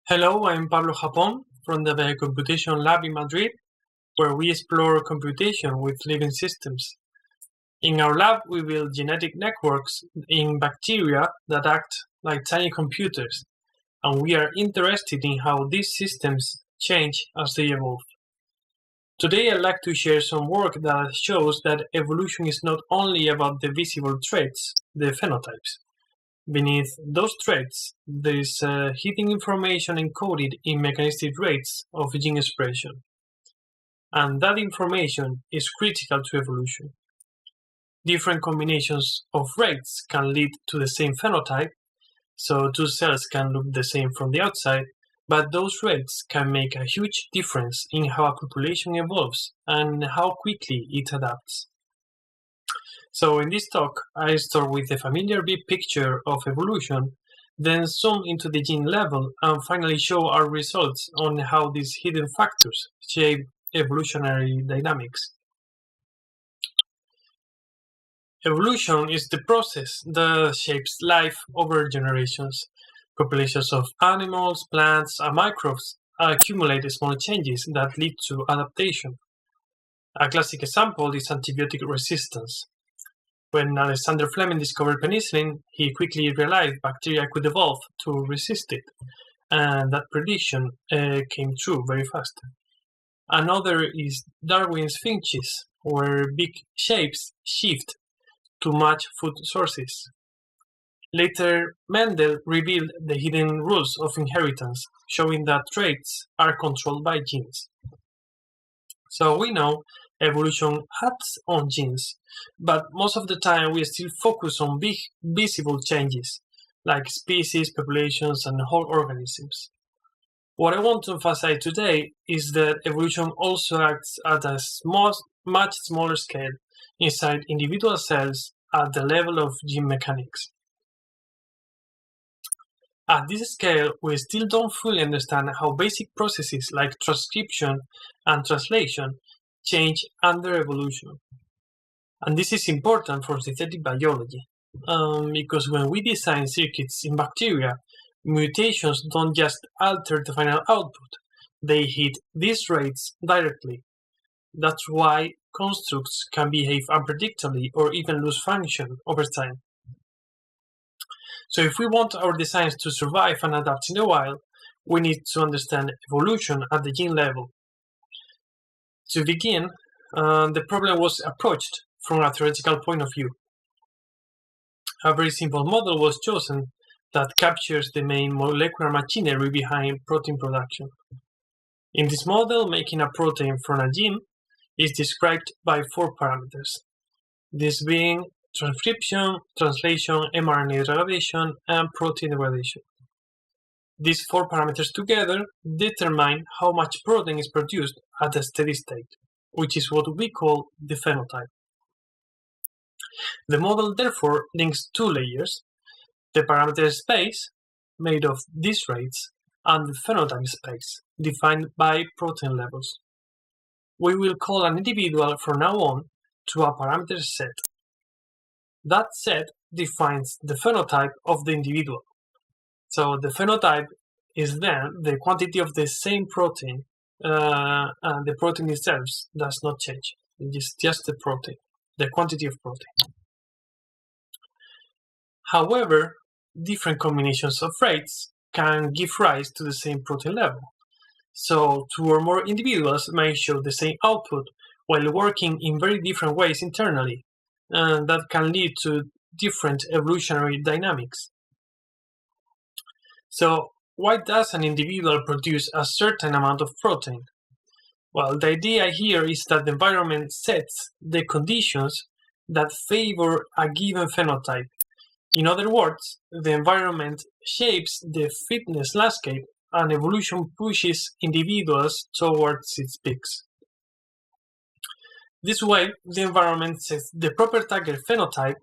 Hello, I'm Pablo Japón from the Computation Lab in Madrid, where we explore computation with living systems. In our lab, we build genetic networks in bacteria that act like tiny computers, and we are interested in how these systems change as they evolve. Today, I'd like to share some work that shows that evolution is not only about the visible traits, the phenotypes. Beneath those traits, there is hidden information encoded in mechanistic rates of gene expression. And that information is critical to evolution. Different combinations of rates can lead to the same phenotype, so two cells can look the same from the outside, but those rates can make a huge difference in how a population evolves and how quickly it adapts. So in this talk, I start with the familiar big picture of evolution, then zoom into the gene level, and finally show our results on how these hidden factors shape evolutionary dynamics. Evolution is the process that shapes life over generations. Populations of animals, plants, and microbes accumulate small changes that lead to adaptation. A classic example is antibiotic resistance. When Alexander Fleming discovered penicillin, he quickly realized bacteria could evolve to resist it, and that prediction came true very fast. Another is Darwin's finches, where big shapes shift to match food sources. Later, Mendel revealed the hidden rules of inheritance, showing that traits are controlled by genes. So we know evolution acts on genes, but most of the time we still focus on big visible changes, like species, populations, and whole organisms. What I want to emphasize today is that evolution also acts at a much smaller scale inside individual cells at the level of gene mechanics. At this scale, we still don't fully understand how basic processes like transcription and translation change under evolution. And this is important for synthetic biology, because when we design circuits in bacteria, mutations don't just alter the final output, they hit these rates directly. That's why constructs can behave unpredictably or even lose function over time. So if we want our designs to survive and adapt in the wild, we need to understand evolution at the gene level. To begin, the problem was approached from a theoretical point of view. A very simple model was chosen that captures the main molecular machinery behind protein production. In this model, making a protein from a gene is described by 4 parameters, this being transcription, translation, mRNA degradation, and protein degradation. These 4 parameters together determine how much protein is produced at a steady state, which is what we call the phenotype. The model therefore links 2 layers, the parameter space, made of these rates, and the phenotype space, defined by protein levels. We will call an individual from now on to a parameter set. That set defines the phenotype of the individual. So the phenotype is then the quantity of the same protein, and the protein itself does not change. It is just the protein, the quantity of protein. However, different combinations of rates can give rise to the same protein level. So 2 or more individuals may show the same output while working in very different ways internally, and that can lead to different evolutionary dynamics. So why does an individual produce a certain amount of protein? Well, the idea here is that the environment sets the conditions that favor a given phenotype. In other words, the environment shapes the fitness landscape and evolution pushes individuals towards its peaks. This way, the environment sets the proper target phenotype,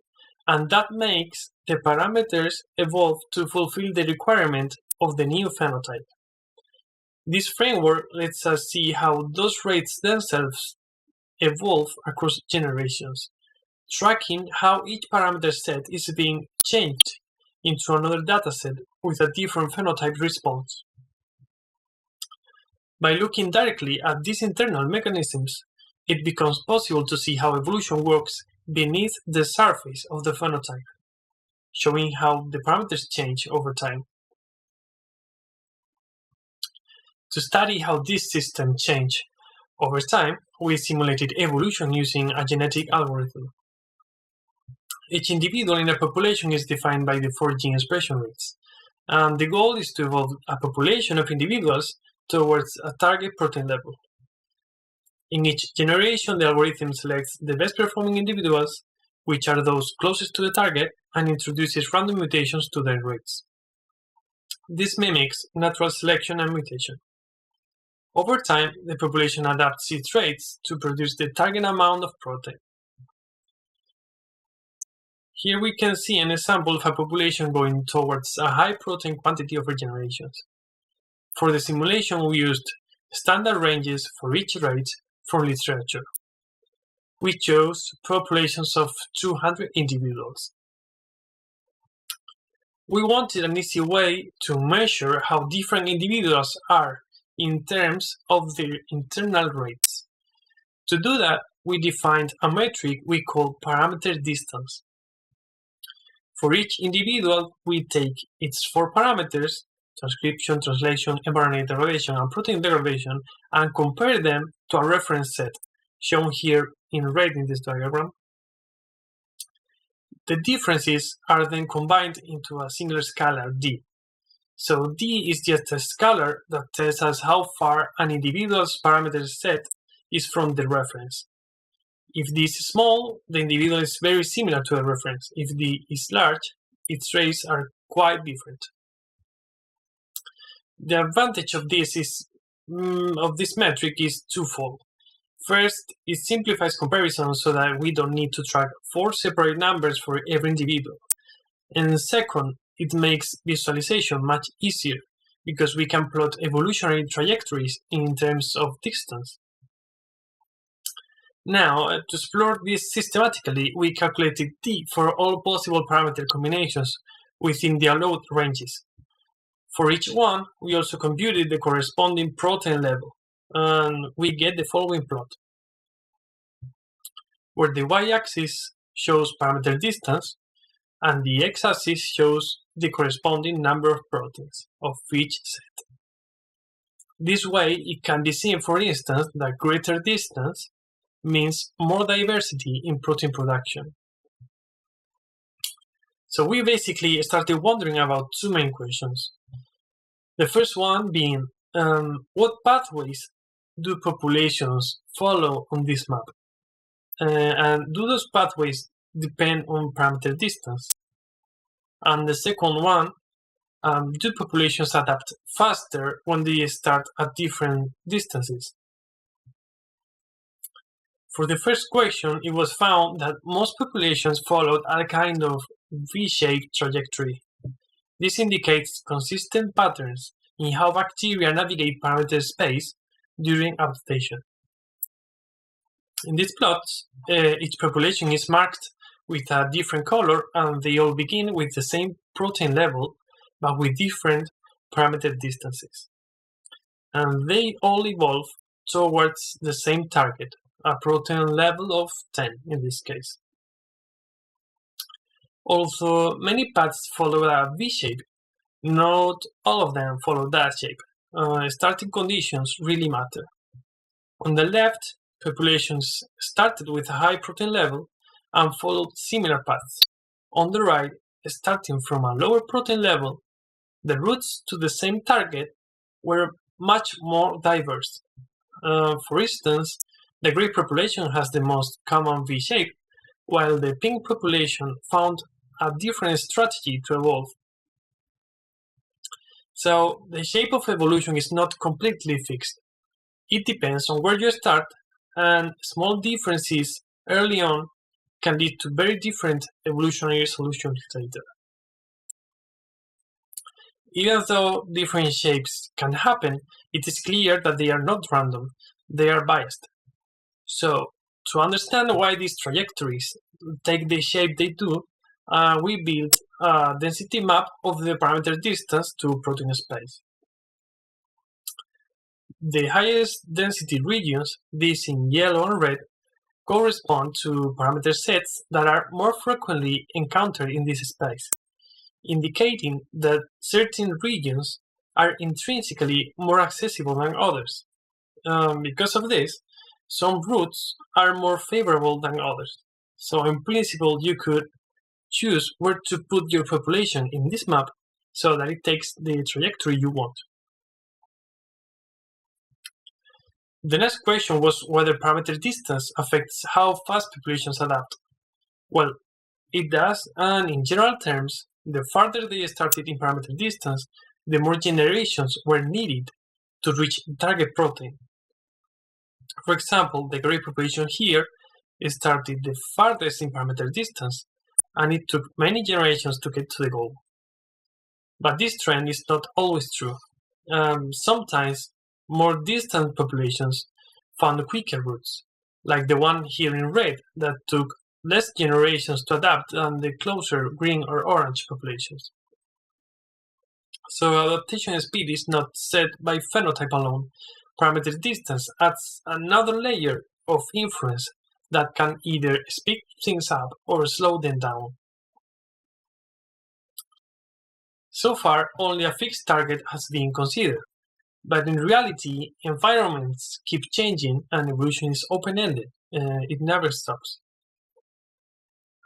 and that makes the parameters evolve to fulfill the requirement of the new phenotype. This framework lets us see how those rates themselves evolve across generations, tracking how each parameter set is being changed into another dataset with a different phenotype response. By looking directly at these internal mechanisms, it becomes possible to see how evolution works beneath the surface of the phenotype, showing how the parameters change over time. To study how this system change over time, we simulated evolution using a genetic algorithm. Each individual in a population is defined by the 4 gene expression rates, and the goal is to evolve a population of individuals towards a target protein level. In each generation, the algorithm selects the best performing individuals, which are those closest to the target, and introduces random mutations to their rates. This mimics natural selection and mutation. Over time, the population adapts its rates to produce the target amount of protein. Here we can see an example of a population going towards a high protein quantity over generations. For the simulation, we used standard ranges for each rate from literature. We chose populations of 200 individuals. We wanted an easy way to measure how different individuals are in terms of their internal rates. To do that, we defined a metric we call parameter distance. For each individual, we take its 4 parameters, transcription, translation, mRNA degradation, and protein degradation, and compare them to a reference set, shown here in red in this diagram. The differences are then combined into a singular scalar, d. So d is just a scalar that tells us how far an individual's parameter set is from the reference. If d is small, the individual is very similar to a reference. If d is large, its rates are quite different. The advantage of this metric is twofold. First, it simplifies comparison so that we don't need to track 4 separate numbers for every individual. And second, it makes visualization much easier because we can plot evolutionary trajectories in terms of distance. Now, to explore this systematically, we calculated d for all possible parameter combinations within the allowed ranges. For each one, we also computed the corresponding protein level, and we get the following plot, where the y-axis shows parameter distance, and the x-axis shows the corresponding number of proteins of each set. This way, it can be seen, for instance, that greater distance means more diversity in protein production. So we basically started wondering about 2 main questions. The first one being, what pathways do populations follow on this map? And do those pathways depend on parameter distance? And the second one, do populations adapt faster when they start at different distances? For the first question, it was found that most populations followed a kind of V-shaped trajectory. This indicates consistent patterns in how bacteria navigate parameter space during adaptation. In these plots, each population is marked with a different color, and they all begin with the same protein level, but with different parameter distances. And they all evolve towards the same target, a protein level of 10 in this case. Also, many paths follow a V-shape. Not all of them follow that shape. Starting conditions really matter. On the left, populations started with a high protein level and followed similar paths. On the right, starting from a lower protein level, the routes to the same target were much more diverse. For instance, the gray population has the most common V shape, while the pink population found a different strategy to evolve. So the shape of evolution is not completely fixed. It depends on where you start, and small differences early on can lead to very different evolutionary solutions later. Even though different shapes can happen, it is clear that they are not random, they are biased. So, to understand why these trajectories take the shape they do, we built a density map of the parameter distance to protein space. The highest density regions, these in yellow and red, correspond to parameter sets that are more frequently encountered in this space, indicating that certain regions are intrinsically more accessible than others. Because of this, some routes are more favorable than others. So in principle, you could choose where to put your population in this map so that it takes the trajectory you want. The next question was whether parameter distance affects how fast populations adapt. Well, it does, and in general terms, the farther they started in parameter distance, the more generations were needed to reach the target protein. For example, the gray population here started the farthest in parameter distance, and it took many generations to get to the goal. But this trend is not always true. Sometimes more distant populations found quicker routes, like the one here in red that took less generations to adapt than the closer green or orange populations. So adaptation speed is not set by phenotype alone. Parameter distance adds another layer of influence that can either speed things up or slow them down. So far, only a fixed target has been considered, but in reality, environments keep changing and evolution is open-ended. It never stops.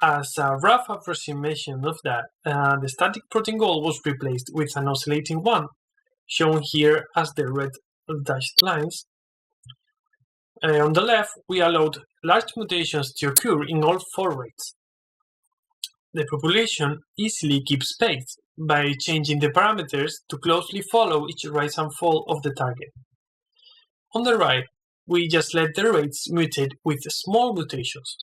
As a rough approximation of that, the static protein goal was replaced with an oscillating one, shown here as the red dashed lines. On the left, we allowed large mutations to occur in all 4 rates. The population easily keeps pace by changing the parameters to closely follow each rise and fall of the target. On the right, we just let the rates mutate with small mutations.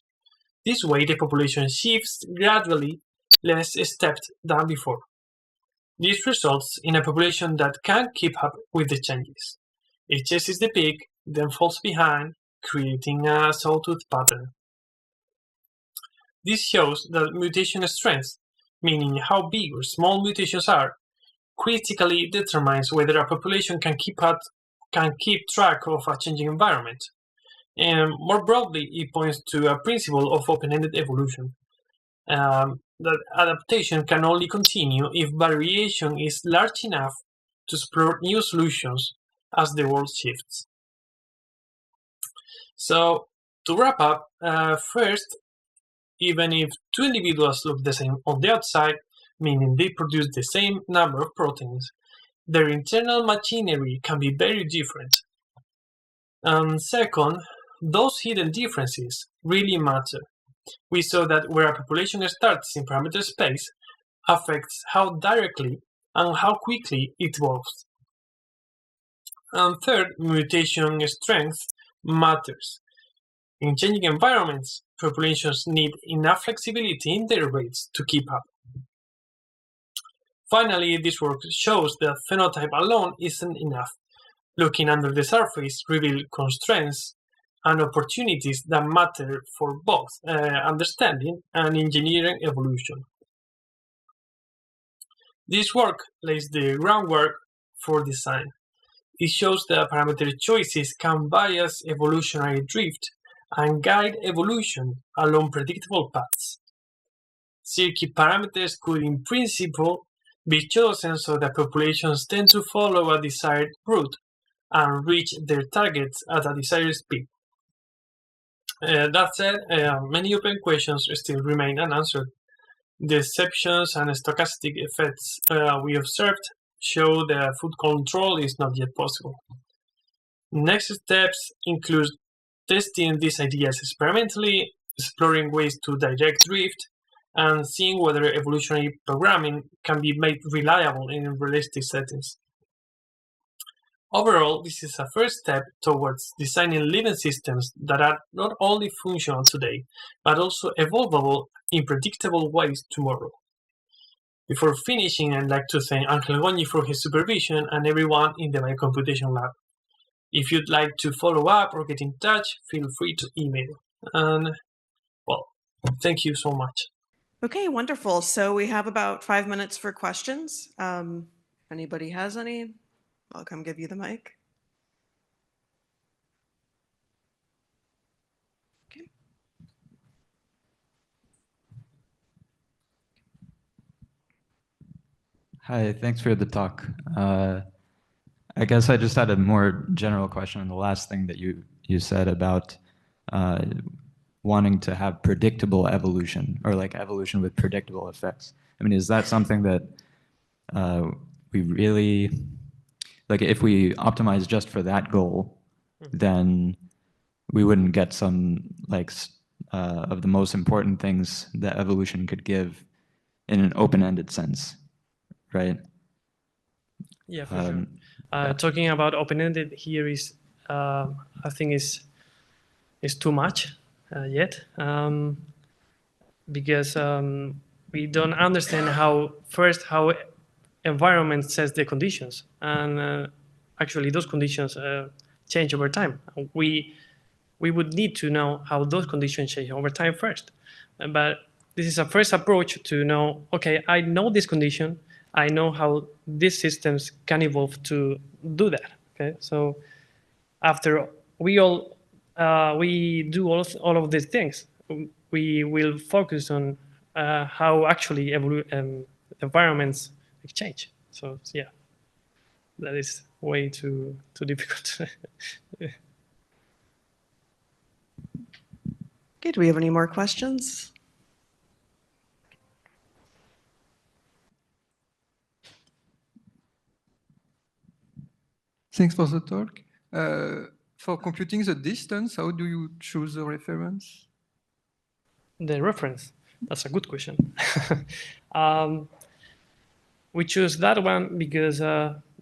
This way, the population shifts gradually, less stepped than before. This results in a population that can keep up with the changes. It chases the peak, then falls behind, creating a sawtooth pattern. This shows that mutation strength, meaning how big or small mutations are, critically determines whether a population can keep track of a changing environment. And more broadly, it points to a principle of open-ended evolution. That adaptation can only continue if variation is large enough to explore new solutions as the world shifts. So, to wrap up, first, even if 2 individuals look the same on the outside, meaning they produce the same number of proteins, their internal machinery can be very different. Second, those hidden differences really matter. We saw that where a population starts in parameter space affects how directly and how quickly it evolves. And third, mutation strength matters. In changing environments, populations need enough flexibility in their rates to keep up. Finally, this work shows that phenotype alone isn't enough. Looking under the surface reveals constraints and opportunities that matter for both understanding and engineering evolution. This work lays the groundwork for design. It shows that parameter choices can bias evolutionary drift and guide evolution along predictable paths. Circuit parameters could, in principle, be chosen so that populations tend to follow a desired route and reach their targets at a desired speed. That said, many open questions still remain unanswered. The exceptions and stochastic effects we observed show that food control is not yet possible. Next steps include testing these ideas experimentally, exploring ways to direct drift, and seeing whether evolutionary programming can be made reliable in realistic settings. Overall, this is a first step towards designing living systems that are not only functional today, but also evolvable in predictable ways tomorrow. Before finishing, I'd like to thank Angel Goñi for his supervision and everyone in the Biocomputation Lab. If you'd like to follow up or get in touch, feel free to email. And, well, thank you so much. Okay, wonderful. So we have about 5 minutes for questions. If anybody has any, I'll come give you the mic. Hi, thanks for the talk. I guess I just had a more general question on the last thing that you said about wanting to have predictable evolution, or like evolution with predictable effects. I mean, is that something that we really, like if we optimize just for that goal, then we wouldn't get some like of the most important things that evolution could give in an open-ended sense, right? Yeah, for sure. Talking about open-ended here is, I think, is too much yet, because we don't understand how environment sets the conditions, and actually those conditions change over time. We would need to know how those conditions change over time first, but this is a first approach to know, okay, I know this condition, I know how these systems can evolve to do that. Okay, so after we do all of these things, we will focus on how actually environments change. So yeah, that is way too difficult. Okay, do we have any more questions? Thanks for the talk. For computing the distance, how do you choose the reference? The reference, that's a good question. We choose that one because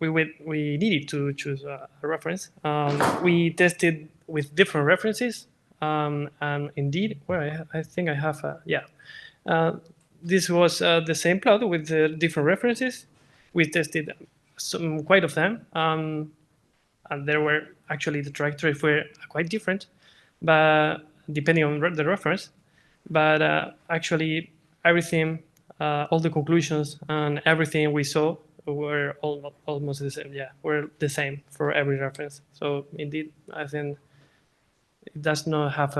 we needed to choose a reference. We tested with different references, and indeed, well, I think I have this was the same plot with the different references. We tested quite of them, and there were actually the trajectories were quite different, but depending on the reference. But actually, everything, all the conclusions and everything we saw were almost the same. Yeah, were the same for every reference. So indeed, I think it does not have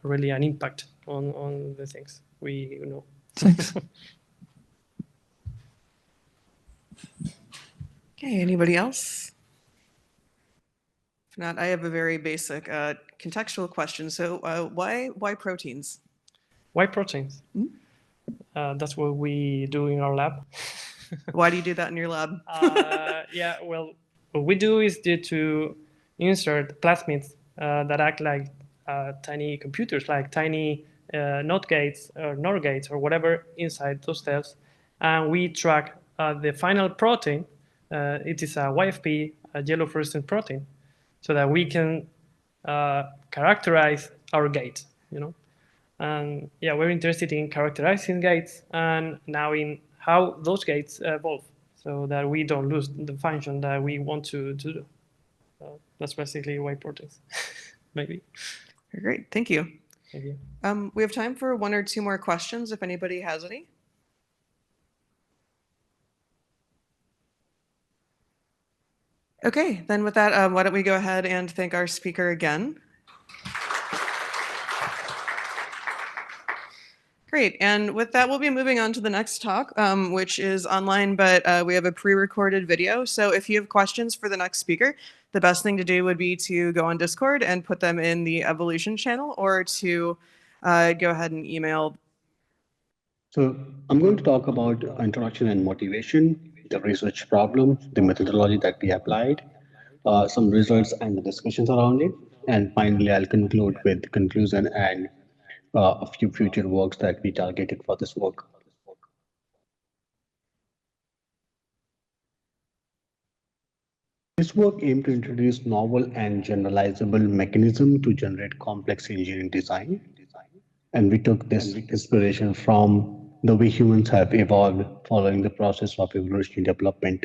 really an impact on the things we know. Thanks. Okay, anybody else? If not, I have a very basic contextual question. So why proteins? Why proteins? That's what we do in our lab. Why do you do that in your lab? Yeah, well, what we do is to insert plasmids that act like tiny computers, like tiny NOT gates or NOR gates or whatever inside those cells. And we track the final protein. It is a YFP, a yellow fluorescent protein, so that we can characterize our gates, And yeah, we're interested in characterizing gates and now in how those gates evolve so that we don't lose the function that we want to do. That's basically why proteins, maybe. Great, thank you. Thank you. We have time for one or two more questions if anybody has any. Okay, then with that, why don't we go ahead and thank our speaker again. Great, and with that, we'll be moving on to the next talk, which is online, but we have a pre-recorded video. So if you have questions for the next speaker, the best thing to do would be to go on Discord and put them in the Evolution channel, or to go ahead and email. So I'm going to talk about introduction and motivation, the research problem, the methodology that we applied, some results and the discussions around it. And finally, I'll conclude with conclusion and a few future works that we targeted for this work. This work aimed to introduce novel and generalizable mechanism to generate complex engineering design. And we took this inspiration from the way humans have evolved following the process of evolutionary development.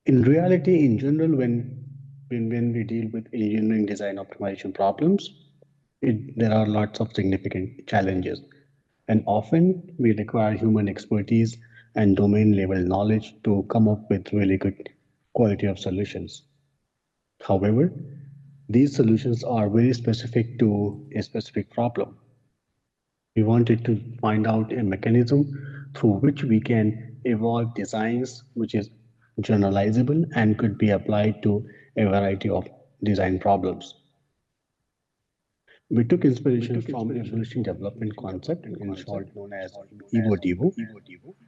In reality, in general, when we deal with engineering design optimization problems, there are lots of significant challenges. And often we require human expertise and domain level knowledge to come up with really good quality of solutions. However, these solutions are very specific to a specific problem. We wanted to find out a mechanism through which we can evolve designs which is generalizable and could be applied to a variety of design problems. We took inspiration from evolution development concept, in short known as EVODEVO,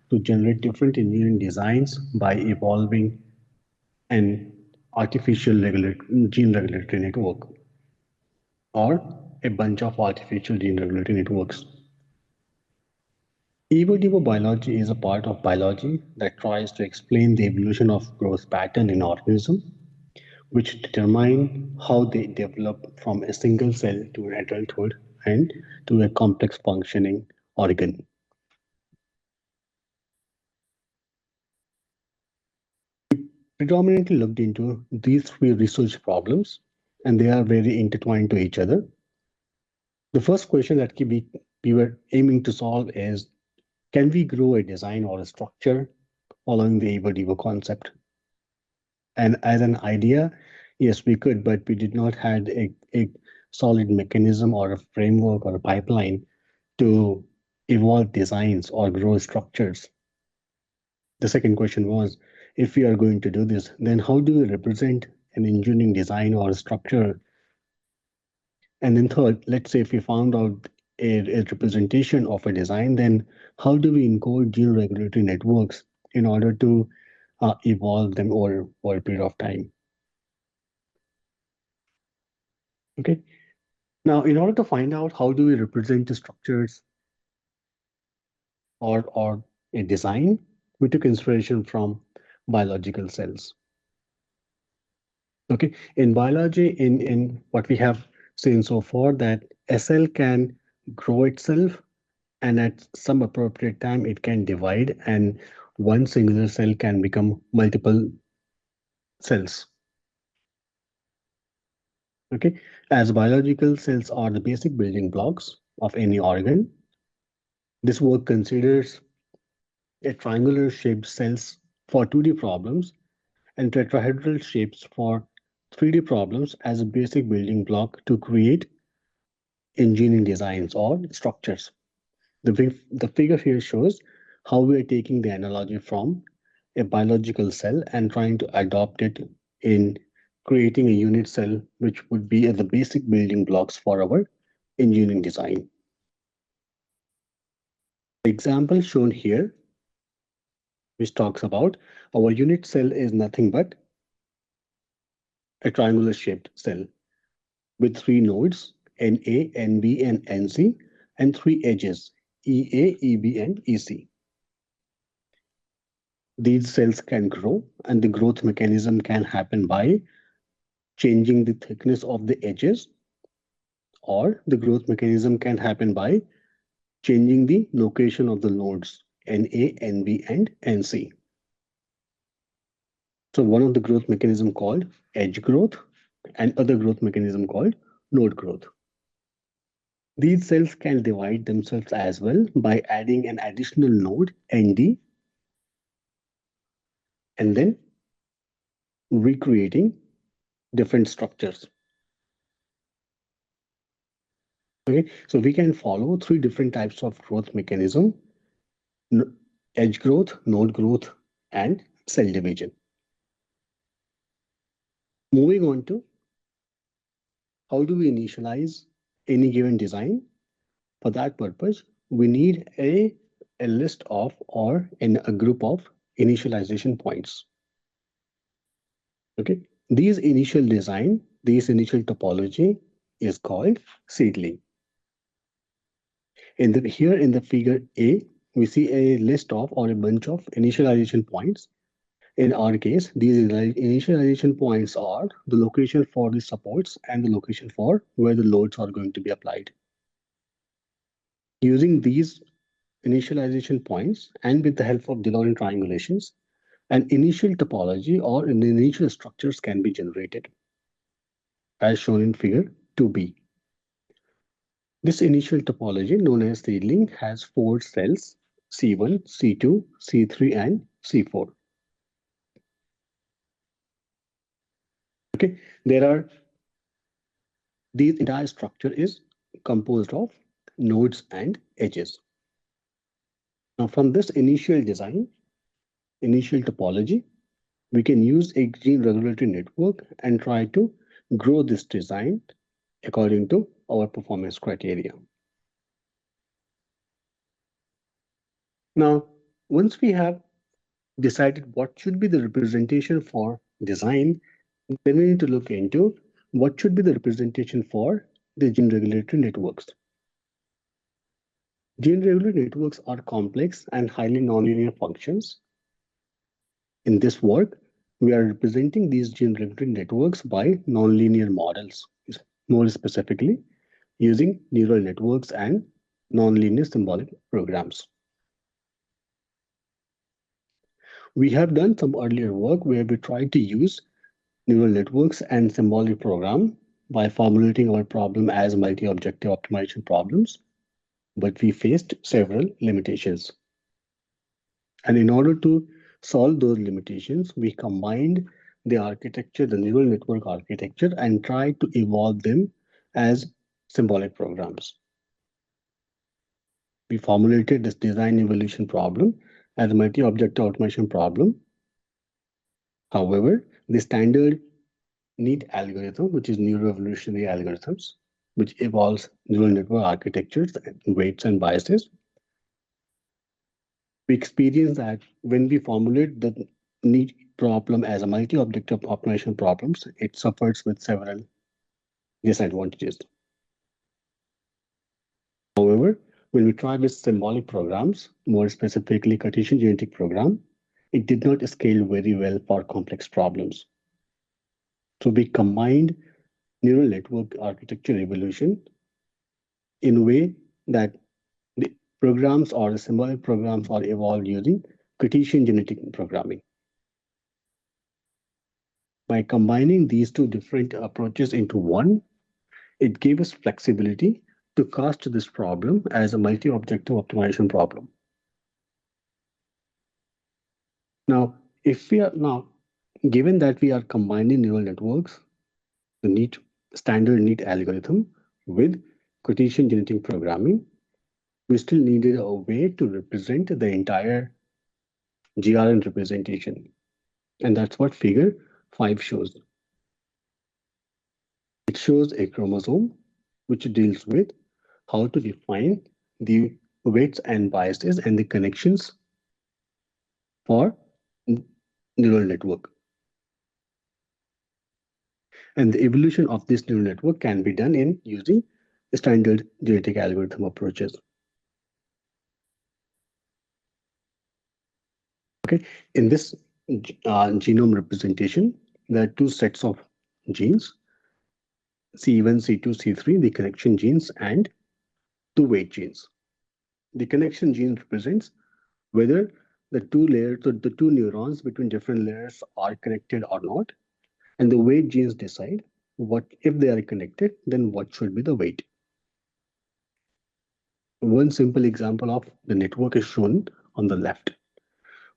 to generate different engineering designs by evolving an artificial gene regulatory network or a bunch of artificial gene regulatory networks. Evolvable biology is a part of biology that tries to explain the evolution of growth pattern in organisms, which determine how they develop from a single cell to an adulthood and to a complex functioning organ. We predominantly looked into these three research problems, and they are very intertwined to each other. The first question that we were aiming to solve is, can we grow a design or a structure following the EVODEVO concept? And as an idea, yes, we could, but we did not have a solid mechanism or a framework or a pipeline to evolve designs or grow structures. The second question was, if we are going to do this, then how do we represent an engineering design or a structure? And then third, let's say if we found out a representation of a design, then how do we encode gene regulatory networks in order to evolve them over a period of time? Okay. Now, in order to find out how do we represent the structures or a design, we took inspiration from biological cells. Okay, in biology, in what we have seen so far, that a cell can grow itself, and at some appropriate time, it can divide, and one singular cell can become multiple cells. Okay, as biological cells are the basic building blocks of any organ, this work considers a triangular shaped cells for 2D problems and tetrahedral shapes for 3D problems as a basic building block to create engineering designs or structures. The figure here shows how we are taking the analogy from a biological cell and trying to adopt it in creating a unit cell, which would be the basic building blocks for our engineering design. The example shown here, which talks about our unit cell is nothing but a triangular shaped cell with 3 nodes, NA, NB, and NC, and 3 edges, EA, EB, and EC. These cells can grow, and the growth mechanism can happen by changing the thickness of the edges, or the growth mechanism can happen by changing the location of the nodes, NA, NB, and NC. So one of the growth mechanism called edge growth, and other growth mechanism called node growth. These cells can divide themselves as well by adding an additional node, ND, and then recreating different structures. Okay, so we can follow 3 different types of growth mechanism: edge growth, node growth, and cell division. Moving on to how do we initialize any given design? For that purpose, we need a list of or a group of initialization points. Okay, these initial topology is called seedling. Here in the figure A, we see a list of or a bunch of initialization points. In our case, these initialization points are the location for the supports and the location for where the loads are going to be applied. Using these initialization points and with the help of de Laurent triangulations, an initial topology or an initial structures can be generated, as shown in figure 2b. This initial topology, known as seedling, has 4 cells: C1, C2, C3, and C4. Okay, this entire structure is composed of nodes and edges. Now, from this initial design, initial topology, we can use a gene regulatory network and try to grow this design according to our performance criteria. Now, once we have decided what should be the representation for design, then we need to look into what should be the representation for the gene regulatory networks. Gene regulatory networks are complex and highly nonlinear functions. In this work, we are representing these gene regulatory networks by nonlinear models, more specifically using neural networks and nonlinear symbolic programs. We have done some earlier work where we tried to use neural networks and symbolic program by formulating our problem as multi-objective optimization problems, but we faced several limitations. And in order to solve those limitations, we combined the architecture, the neural network architecture, and tried to evolve them as symbolic programs. We formulated this design evolution problem as a multi-objective automation problem. However, the standard neat algorithm, which is neuroevolutionary algorithms, which evolves neural network architectures, weights, and biases, we experience that when we formulate the neat problem as a multi-objective optimization problems, it suffers with several disadvantages. However, when we try with symbolic programs, more specifically Cartesian genetic program, it did not scale very well for complex problems. So we combined neural network architecture evolution in a way that the programs or the symbolic programs are evolved using Cartesian genetic programming. By combining these two different approaches into one, it gave us flexibility to cast this problem as a multi-objective optimization problem. Now, given that we are combining neural networks, the standard neat algorithm with Cartesian genetic programming, we still needed a way to represent the entire GRN representation. And that's what figure 5 shows. It shows a chromosome which deals with how to define the weights and biases and the connections for neural network. And the evolution of this neural network can be done in using standard genetic algorithm approaches. Okay, in this genome representation, there are two sets of genes, C1, C2, C3, the connection genes, and two weight genes. The connection gene represents whether the two layers, the two neurons between different layers are connected or not. And the weight genes decide what, if they are connected, then what should be the weight. One simple example of the network is shown on the left,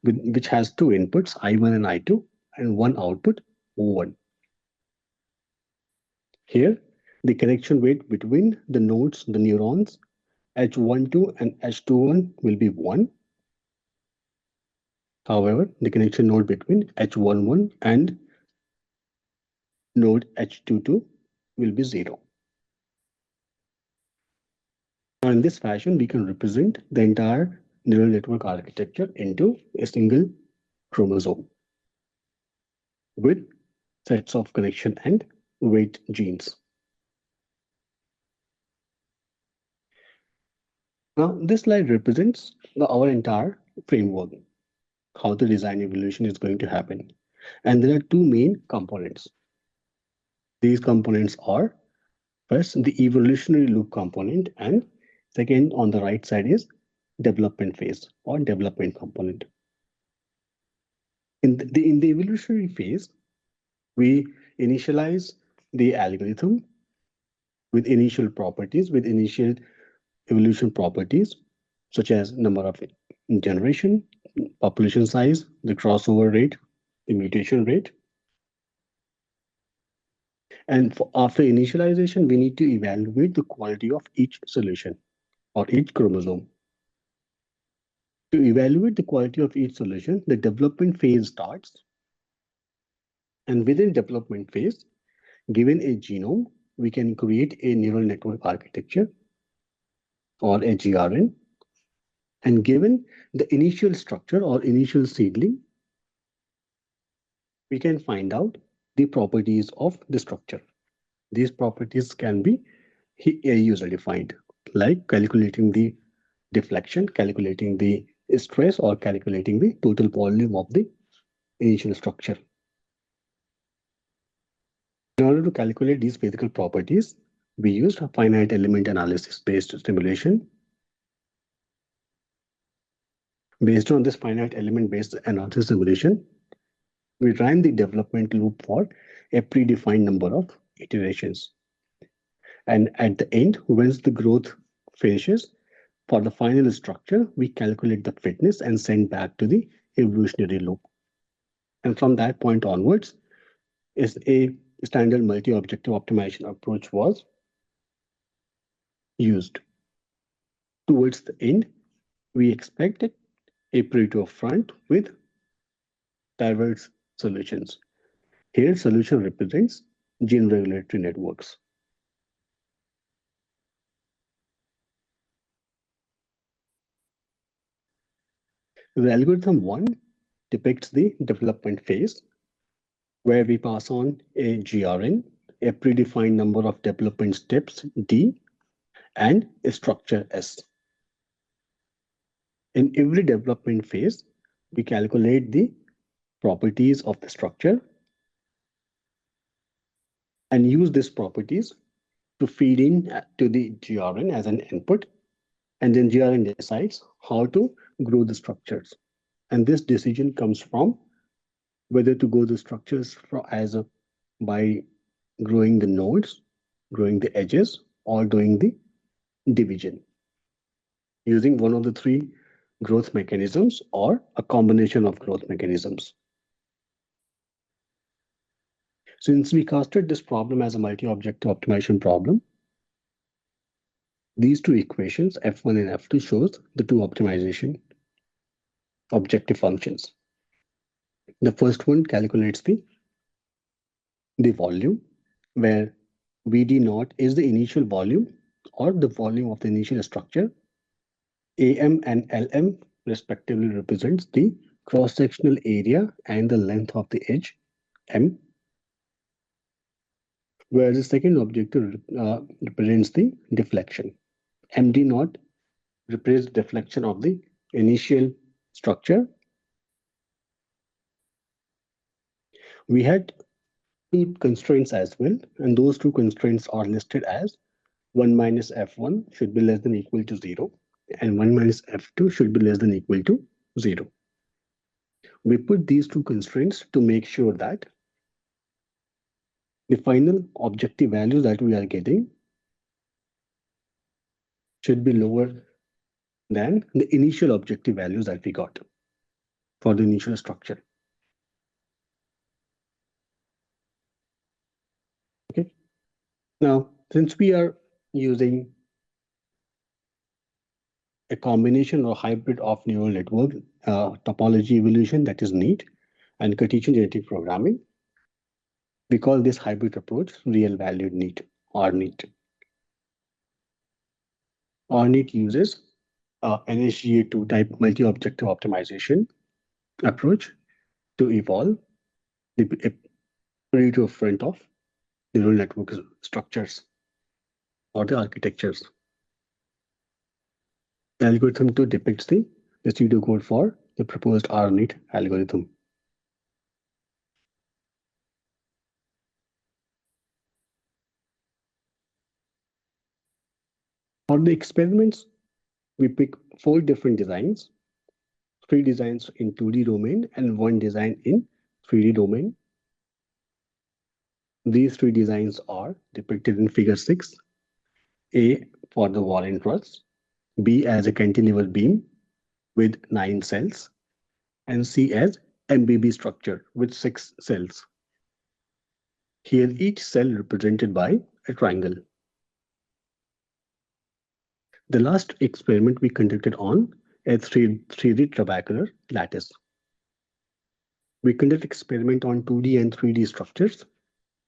which has two inputs, I1 and I2, and one output, O1. Here, the connection weight between the nodes, the neurons, H12 and H21 will be 1. However, the connection node between H11 and node H22 will be 0. Now, in this fashion, we can represent the entire neural network architecture into a single chromosome with sets of connection and weight genes. Now, this slide represents our entire framework, how the design evolution is going to happen. And there are two main components. These components are, first, the evolutionary loop component, and second, on the right side is development phase or development component. In the evolutionary phase, we initialize the algorithm with initial properties, with initial evolution properties, such as number of generation, population size, the crossover rate, the mutation rate. And after initialization, we need to evaluate the quality of each solution or each chromosome. To evaluate the quality of each solution, the development phase starts. And within development phase, given a genome, we can create a neural network architecture or a GRN. And given the initial structure or initial seedling, we can find out the properties of the structure. These properties can be user defined, like calculating the deflection, calculating the stress, or calculating the total volume of the initial structure. In order to calculate these physical properties, we used a finite element analysis based simulation. Based on this finite element based analysis simulation, we ran the development loop for a predefined number of iterations. And at the end, once the growth finishes, for the final structure, we calculate the fitness and send back to the evolutionary loop. And from that point onwards, is a standard multi-objective optimization approach was used. Towards the end, we expected a Pareto front with diverse solutions. Here, solution represents gene regulatory networks. The algorithm 1 depicts the development phase, where we pass on a GRN, a predefined number of development steps D, and a structure S. In every development phase, we calculate the properties of the structure and use these properties to feed in to the GRN as an input, and then GRN decides how to grow the structures. And this decision comes from whether to grow the structures by growing the nodes, growing the edges, or doing the division, using one of the three growth mechanisms or a combination of growth mechanisms. Since we casted this problem as a multi-objective optimization problem, these two equations, F1 and F2, shows the two optimization objective functions. The first one calculates the volume, where VD naught is the initial volume or the volume of the initial structure. AM and LM respectively represents the cross-sectional area and the length of the edge, M, whereas the second objective represents the deflection. MD naught represents deflection of the initial structure. We had two constraints as well, and those two constraints are listed as 1 minus F1 should be less than or equal to 0, and 1 minus F2 should be less than or equal to 0. We put these two constraints to make sure that the final objective values that we are getting should be lower than the initial objective values that we got for the initial structure. Okay. Now, since we are using a combination or hybrid of neural network topology evolution, that is NEAT, and Cartesian genetic programming, we call this hybrid approach real valued NEAT or NEAT. RNEAT uses NHGA2 type multi-objective optimization approach to evolve the Pareto front of neural network structures or the architectures. The algorithm 2 depicts the pseudocode for the proposed RNEAT algorithm. For the experiments, we pick 4 different designs, 3 designs in 2D domain and 1 design in 3D domain. These 3 designs are depicted in figure 6. A for the Warren truss, B as a cantilever beam with 9 cells, and C as MBB structure with 6 cells. Here each cell represented by a triangle. The last experiment we conducted on a 3D trabecular lattice. We conduct experiment on 2D and 3D structures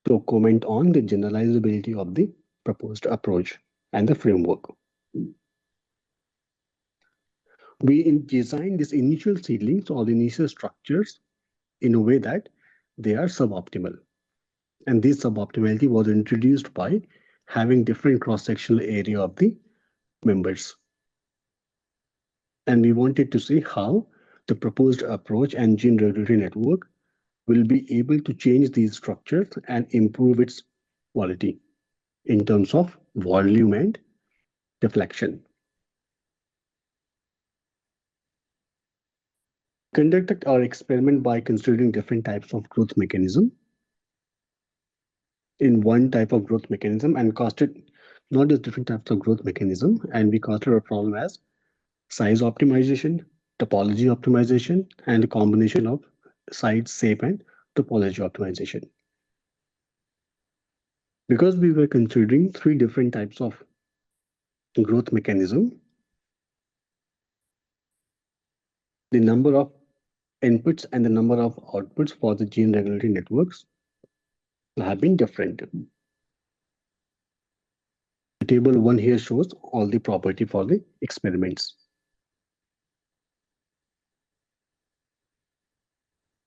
to comment on the generalizability of the proposed approach and the framework. We designed these initial seedlings or the initial structures in a way that they are suboptimal. And this suboptimality was introduced by having different cross-sectional area of the members. And we wanted to see how the proposed approach and gene regulatory network will be able to change these structures and improve its quality in terms of volume and deflection. Conducted our experiment by considering different types of growth mechanism in one type of growth mechanism and costed not just different types of growth mechanism, and we costed our problem as size optimization, topology optimization, and a combination of size, shape, and topology optimization. Because we were considering 3 different types of growth mechanism, the number of inputs and the number of outputs for the gene regulatory networks have been different. The table 1 here shows all the property for the experiments.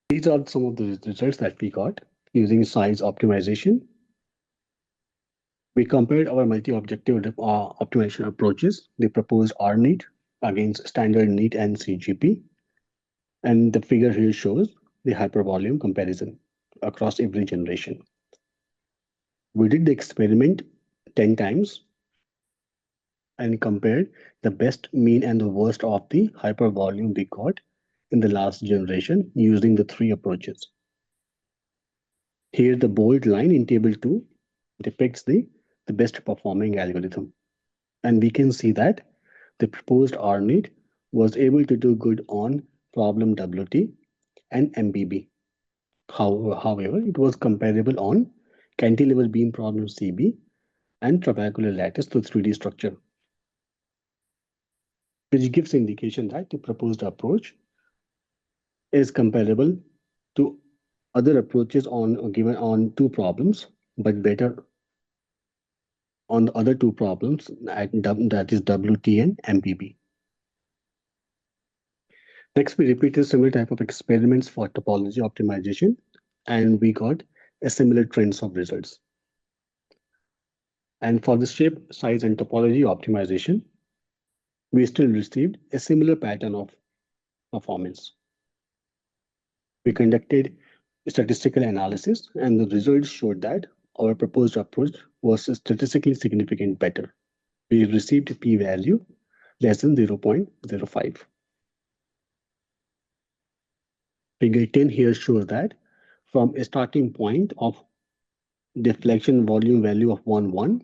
These are some of the results that we got using size optimization. We compared our multi-objective optimization approaches, the proposed R-NEAT against standard NEAT and CGP. And the figure here shows the hypervolume comparison across every generation. We did the experiment 10 times and compared the best, mean, and the worst of the hypervolume we got in the last generation using the 3 approaches. Here, the bold line in table 2 depicts the best performing algorithm. And we can see that the proposed R-NEAT was able to do good on problem WT and MBB. However, it was comparable on cantilever beam problem CB and trabecular lattice to 3D structure, which gives indication that the proposed approach is comparable to other approaches given on 2 problems, but better on the other 2 problems, that is WT and MBB. Next, we repeated similar type of experiments for topology optimization, and we got a similar trends of results. And for the shape, size, and topology optimization, we still received a similar pattern of performance. We conducted statistical analysis, and the results showed that our proposed approach was statistically significant better. We received a p-value less than 0.05. Figure 10 here shows that from a starting point of deflection volume value of 1,1,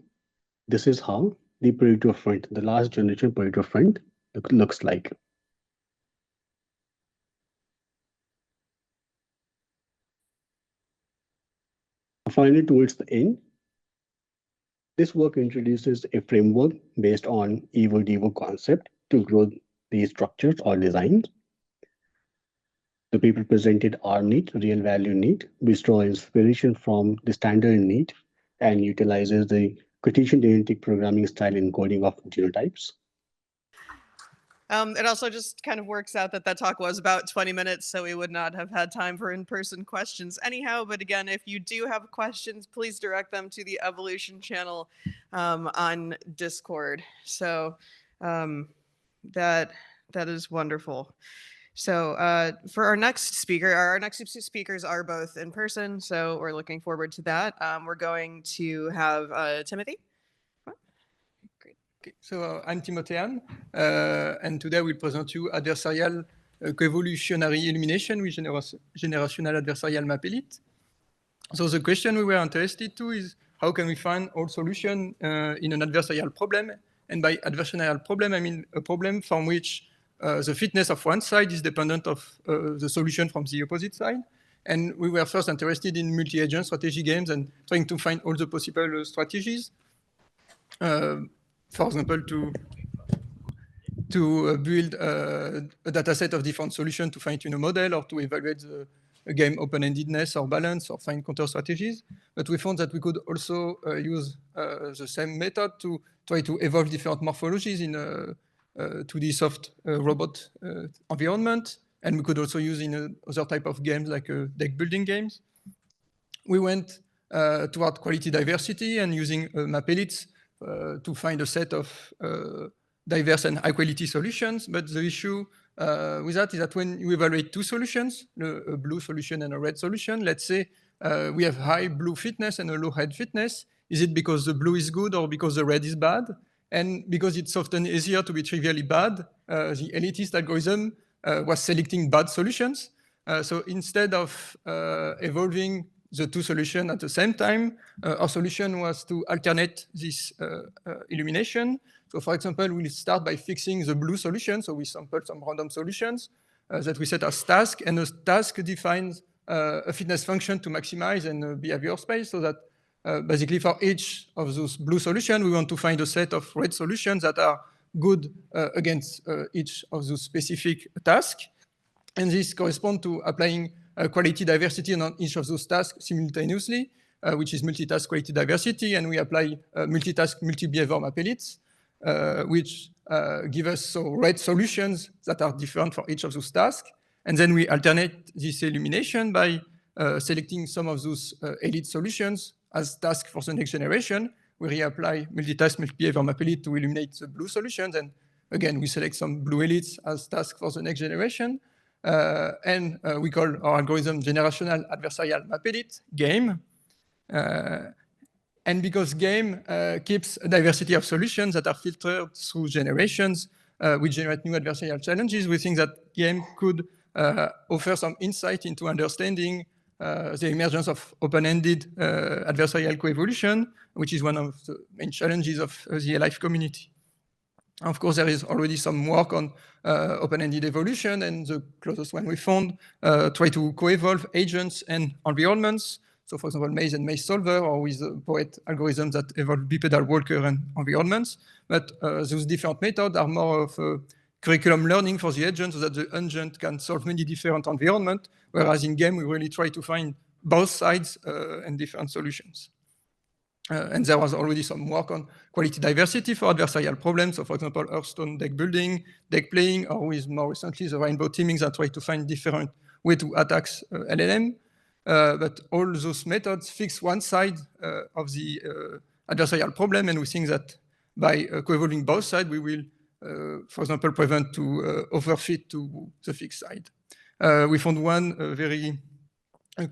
this is how the Pareto front, the last generation Pareto front, looks like. Finally, towards the end, this work introduces a framework based on Evo-Devo concept to grow these structures or designs. The paper presented R-NEAT, real value NEAT, which draws inspiration from the standard NEAT and utilizes the Cartesian genetic programming style encoding of genotypes. It also just kind of works out that that talk was about 20 minutes, so we would not have had time for in-person questions anyhow. But again, if you do have questions, please direct them to the Evolution channel on Discord. So that is wonderful. So for our next speakers are both in person, so we're looking forward to that. We're going to have Timothé. Okay, so I'm Timothé, and today we'll present you Adversarial Coevolutionary Illumination with Generational Adversarial Map Elite. So the question we were interested to is how can we find all solution in an adversarial problem? And by adversarial problem, I mean a problem from which the fitness of one side is dependent of the solution from the opposite side. And we were first interested in multi-agent strategy games and trying to find all the possible strategies. For example, to build a data set of different solutions to fine-tune a model or to evaluate the game open-endedness or balance or find counter strategies. But we found that we could also use the same method to try to evolve different morphologies in a 2D soft robot environment. And we could also use in other type of games like deck building games. We went toward quality diversity and using map elites to find a set of diverse and high quality solutions. But the issue with that is that when you evaluate two solutions, a blue solution and a red solution, let's say we have high blue fitness and a low red fitness. Is it because the blue is good or because the red is bad? And because it's often easier to be trivially bad, the elitist algorithm was selecting bad solutions. So instead of evolving the two solutions at the same time, our solution was to alternate this illumination. So for example, we'll start by fixing the blue solution. So we sample some random solutions that we set as task, and the task defines a fitness function to maximize and a behavior space, so that basically for each of those blue solutions, we want to find a set of red solutions that are good against each of those specific tasks. And this corresponds to applying quality diversity on each of those tasks simultaneously, which is multitask quality diversity. And we apply multitask multi-behavior map elites, which give us so red solutions that are different for each of those tasks. And then we alternate this illumination by selecting some of those elite solutions as tasks for the next generation. We reapply multitask multi-behavior map elite to illuminate the blue solutions. And again, we select some blue elites as tasks for the next generation. And we call our algorithm generational adversarial map elite, GAME. And because GAME keeps a diversity of solutions that are filtered through generations, we generate new adversarial challenges. We think that GAME could offer some insight into understanding the emergence of open-ended adversarial coevolution, which is one of the main challenges of the ALIFE community. Of course, there is already some work on open-ended evolution, and the closest one we found try to co-evolve agents and environments. So for example, maze and maze solver, or with POET algorithms that evolve bipedal walker and environments. But those different methods are more of curriculum learning for the agent, so that the agent can solve many different environments, whereas in GAME, we really try to find both sides and different solutions. And there was already some work on quality diversity for adversarial problems. So for example, Hearthstone deck building, deck playing, or with more recently the rainbow teaming that try to find different way to attack LLM. But all those methods fix one side of the adversarial problem, and we think that by co-evolving both sides, we will, for example, prevent to overfit to the fixed side. We found one very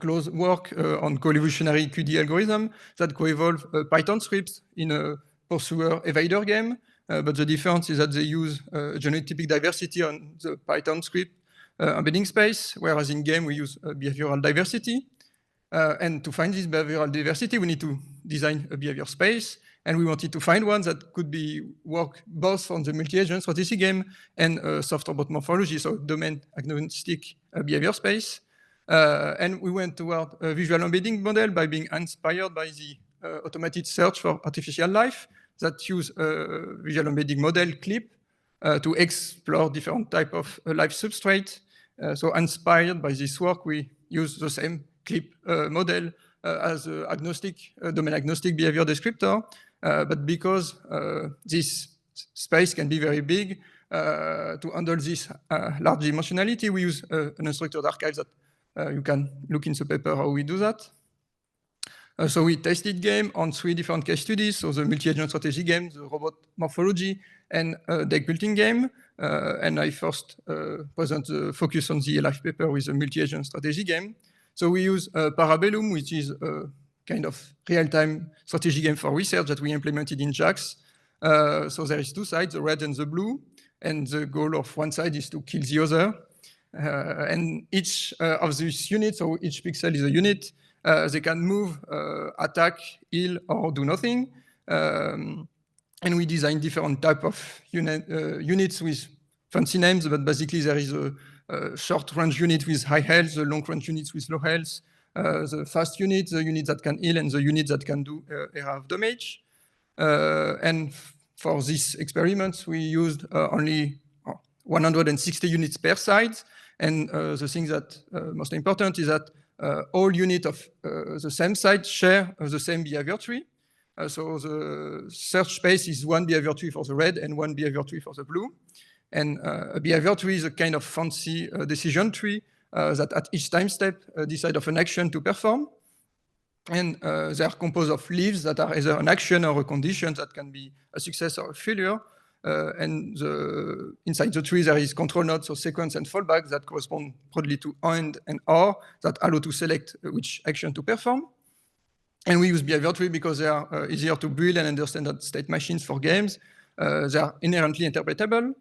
close work on coevolutionary QD algorithm that co-evolve Python scripts in a pursuer evader game. But the difference is that they use genotypic diversity on the Python script embedding space, whereas in GAME we use behavioral diversity. And to find this behavioral diversity, we need to design a behavior space. And we wanted to find one that could be work both on the multi-agent strategy game and soft robot morphology, so domain agnostic behavior space. And we went toward a visual embedding model by being inspired by the automated search for artificial life that use a visual embedding model clip to explore different type of life substrate. So inspired by this work, we use the same clip model as an agnostic, domain agnostic behavior descriptor. But because this space can be very big, to handle this large dimensionality, we use an unstructured archive that you can look in the paper how we do that. So we tested GAME on 3 different case studies. So the multi-agent strategy game, the robot morphology, and deck building game. And I first present the focus on the ALIFE paper with a multi-agent strategy game. So we use Parabellum, which is a kind of real-time strategy game for research that we implemented in JAX. So there is 2 sides, the red and the blue. And the goal of one side is to kill the other. And each of these units, so each pixel is a unit, they can move, attack, heal, or do nothing. And we design different type of units with fancy names, but basically there is a short range unit with high health, the long range units with low health, the fast unit, the unit that can heal, and the unit that can do area of damage. And for these experiments, we used only 160 units per side. And the thing that most important is that all units of the same site share the same behavior tree. So the search space is one behavior tree for the red and one behavior tree for the blue. And a behavior tree is a kind of fancy decision tree that at each time step decide of an action to perform. And they are composed of leaves that are either an action or a condition that can be a success or a failure. And inside the tree, there is control nodes, so sequence and fallback that correspond broadly to AND and OR that allow to select which action to perform. And we use behavior tree because they are easier to build and understand than state machines for games. They are inherently interpretable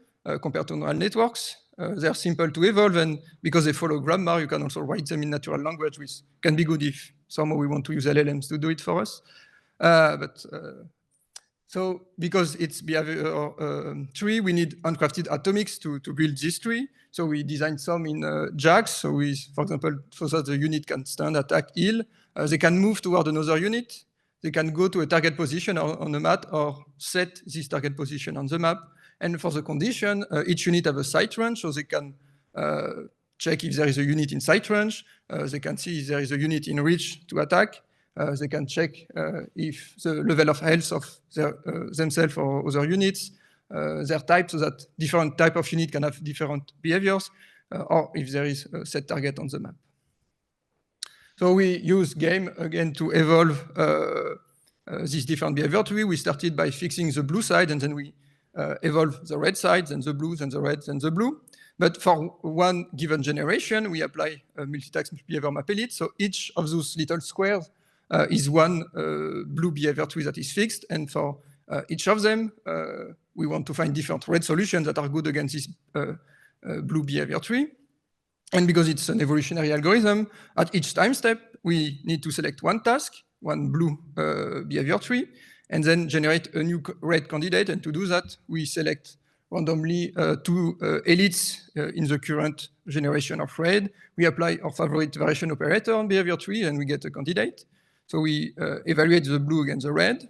compared to neural networks. They are simple to evolve, and because they follow grammar, you can also write them in natural language, which can be good if somehow we want to use LLMs to do it for us. So because it's behavior tree, we need uncrafted atomics to build this tree. So we designed some in JAX. So we, for example, so that the unit can stand, attack, heal. They can move toward another unit. They can go to a target position on the map or set this target position on the map. And for the condition, each unit have a sight range, so they can check if there is a unit in sight range. They can see if there is a unit in reach to attack. They can check if the level of health of themselves or other units, their type, so that different type of unit can have different behaviors, or if there is a set target on the map. So we use game again to evolve these different behavior tree. We started by fixing the blue side, and then we evolve the red sides and the blues and the reds and the blue. But for one given generation, we apply a multi-task behavior map elite. So each of those little squares is one blue behavior tree that is fixed. And for each of them, we want to find different red solutions that are good against this blue behavior tree. And because it's an evolutionary algorithm, at each time step, we need to select one task, one blue behavior tree, and then generate a new red candidate. And to do that, we select randomly two elites in the current generation of red. We apply our favorite variation operator on behavior tree, and we get a candidate. So we evaluate the blue against the red.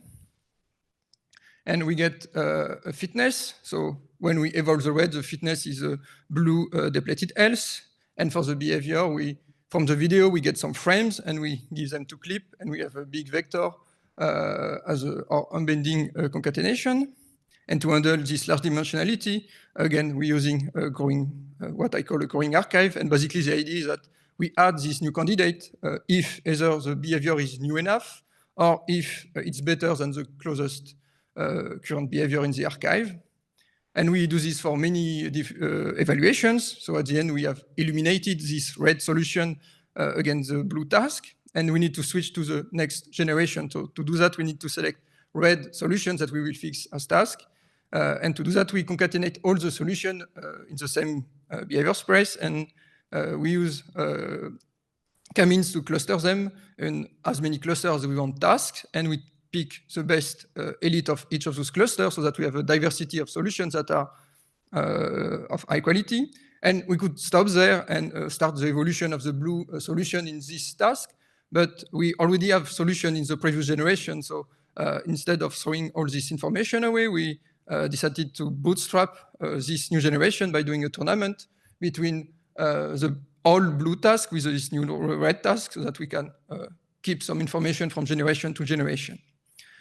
And we get a fitness. So when we evolve the red, the fitness is a blue depleted health. And for the behavior, from the video, we get some frames, and we give them to clip, and we have a big vector as our unbending concatenation. And to handle this large dimensionality, again, we're using a growing, what I call a growing archive. And basically, the idea is that we add this new candidate if either the behavior is new enough or if it's better than the closest current behavior in the archive. And we do this for many evaluations. So at the end, we have illuminated this red solution against the blue task. And we need to switch to the next generation. So to do that, we need to select red solutions that we will fix as task. And to do that, we concatenate all the solutions in the same behavior space. And we use k-means to cluster them in as many clusters as we want tasks. And we pick the best elite of each of those clusters so that we have a diversity of solutions that are of high quality. And we could stop there and start the evolution of the blue solution in this task. But we already have solution in the previous generation. So instead of throwing all this information away, we decided to bootstrap this new generation by doing a tournament between the old blue task with this new red task so that we can keep some information from generation to generation.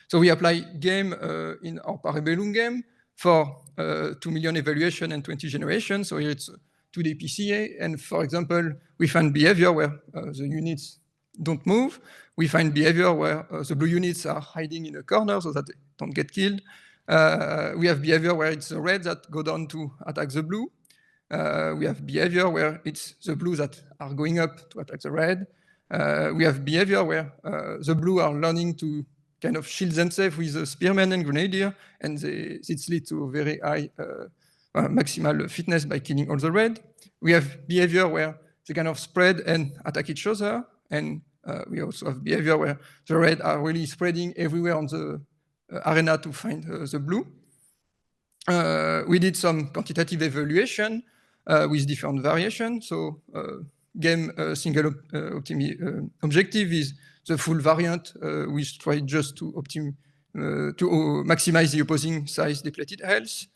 So we apply game in our Parabellum game for 2 million evaluation and 20 generations. So here it's 2D PCA. And for example, we find behavior where the units don't move. We find behavior where the blue units are hiding in a corner so that they don't get killed. We have behavior where it's the red that go down to attack the blue. We have behavior where it's the blue that are going up to attack the red. We have behavior where the blue are learning to kind of shield themselves with a spearman and grenadier, and it leads to very high maximal fitness by killing all the red. We have behavior where they kind of spread and attack each other, and we also have behavior where the red are really spreading everywhere on the arena to find the blue. We did some quantitative evaluation with different variations. So game single objective is the full variant, which try just to maximize the opposing size depleted health.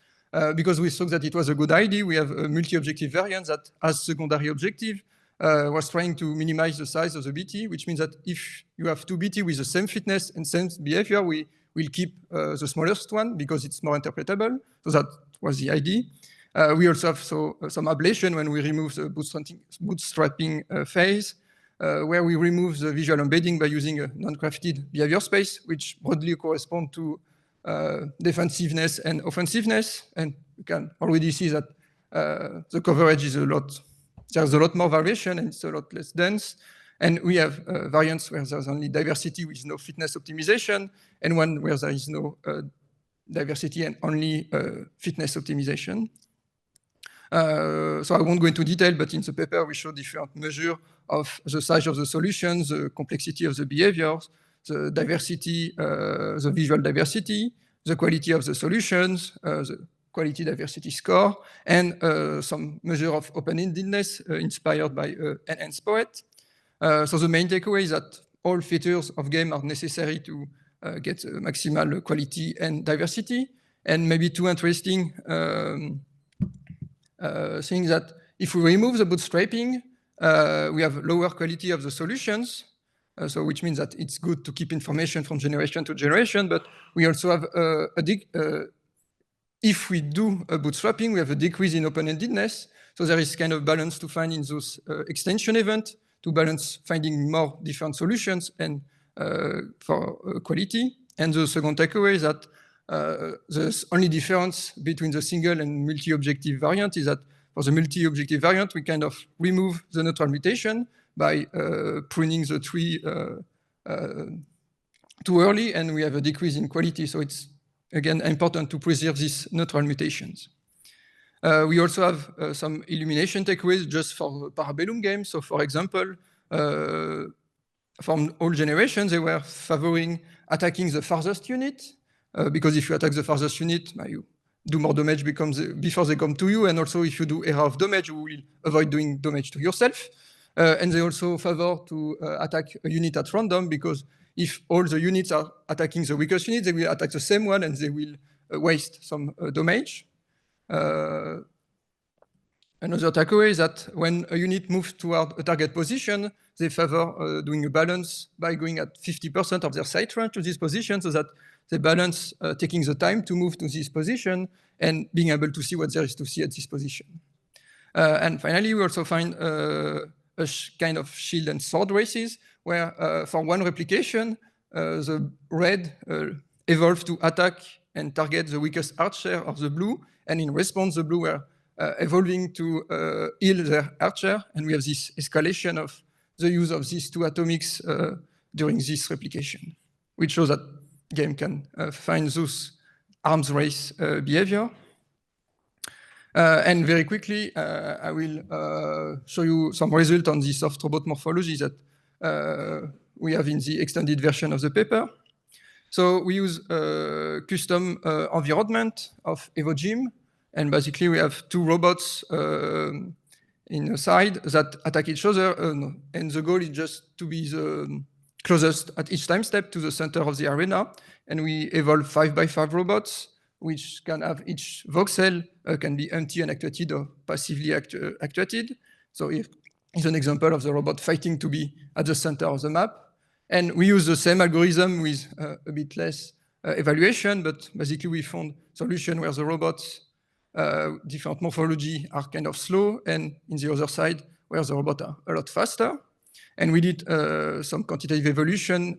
Because we thought that it was a good idea, we have a multi-objective variant that has secondary objective, was trying to minimize the size of the BT, which means that if you have two BT with the same fitness and same behavior, we will keep the smallest one because it's more interpretable. So that was the idea. We also have some ablation when we remove the bootstrapping phase, where we remove the visual embedding by using a non-crafted behavior space, which broadly correspond to defensiveness and offensiveness. And you can already see that the coverage is there's a lot more variation and it's a lot less dense. And we have variants where there's only diversity with no fitness optimization, and one where there is no diversity and only fitness optimization. So I won't go into detail, but in the paper we show different measures of the size of the solutions, the complexity of the behaviors, the diversity, the visual diversity, the quality of the solutions, the quality diversity score, and some measure of open-endedness inspired by Enhanced Poet. So the main takeaway is that all features of game are necessary to get maximal quality and diversity. And maybe two interesting things that if we remove the bootstrapping, we have lower quality of the solutions. So which means that it's good to keep information from generation to generation, but we also have if we do a bootstrapping, we have a decrease in open-endedness. So there is kind of balance to find in those extension events to balance finding more different solutions and for quality. And the second takeaway is that the only difference between the single and multi-objective variant is that for the multi-objective variant, we kind of remove the neutral mutation by pruning the tree too early, and we have a decrease in quality. So it's, again, important to preserve these neutral mutations. We also have some Illumination takeaways just for the Parabellum game. So for example, from all generations, they were favoring attacking the farthest unit, because if you attack the farthest unit, you do more damage before they come to you, and also if you do error of damage, you will avoid doing damage to yourself. And they also favor to attack a unit at random, because if all the units are attacking the weakest unit, they will attack the same one and they will waste some damage. Another takeaway is that when a unit moves toward a target position, they favor doing a balance by going at 50% of their sight range to this position, so that they balance taking the time to move to this position and being able to see what there is to see at this position. And finally, we also find a kind of shield and sword races, where for one replication, the red evolved to attack and target the weakest archer of the blue, and in response, the blue were evolving to heal their archer, and we have this escalation of the use of these two atomics during this replication, which shows that game can find those arms race behavior. And very quickly, I will show you some result on the soft robot morphology that we have in the extended version of the paper. So we use a custom environment of EvoGym, and basically we have two robots in a side that attack each other, and the goal is just to be the closest at each time step to the center of the arena. And we evolve 5x5 robots, which can have each voxel can be empty and actuated or passively actuated. So here's an example of the robot fighting to be at the center of the map. And we use the same algorithm with a bit less evaluation, but basically we found solution where the robots, different morphology are kind of slow, and in the other side where the robots are a lot faster. And we did some quantitative evolution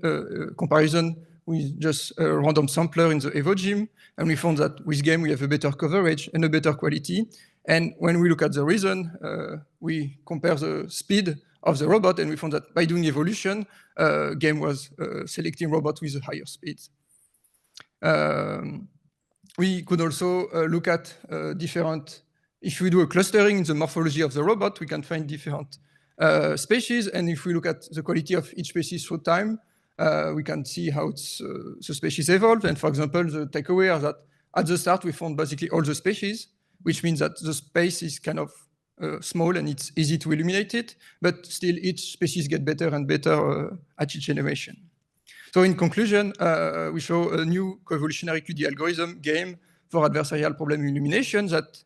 comparison with just a random sampler in the EvoGym, and we found that with game we have a better coverage and a better quality. And when we look at the reason, we compare the speed of the robot, and we found that by doing evolution, game was selecting robots with a higher speed. We could also look at different, if we do a clustering in the morphology of the robot, we can find different species, and if we look at the quality of each species through time, we can see how the species evolve. And for example, the takeaway is that at the start we found basically all the species, which means that the space is kind of small and it's easy to eliminate it, but still each species get better and better at each generation. So in conclusion, we show a new coevolutionary QD algorithm game for adversarial problem illumination that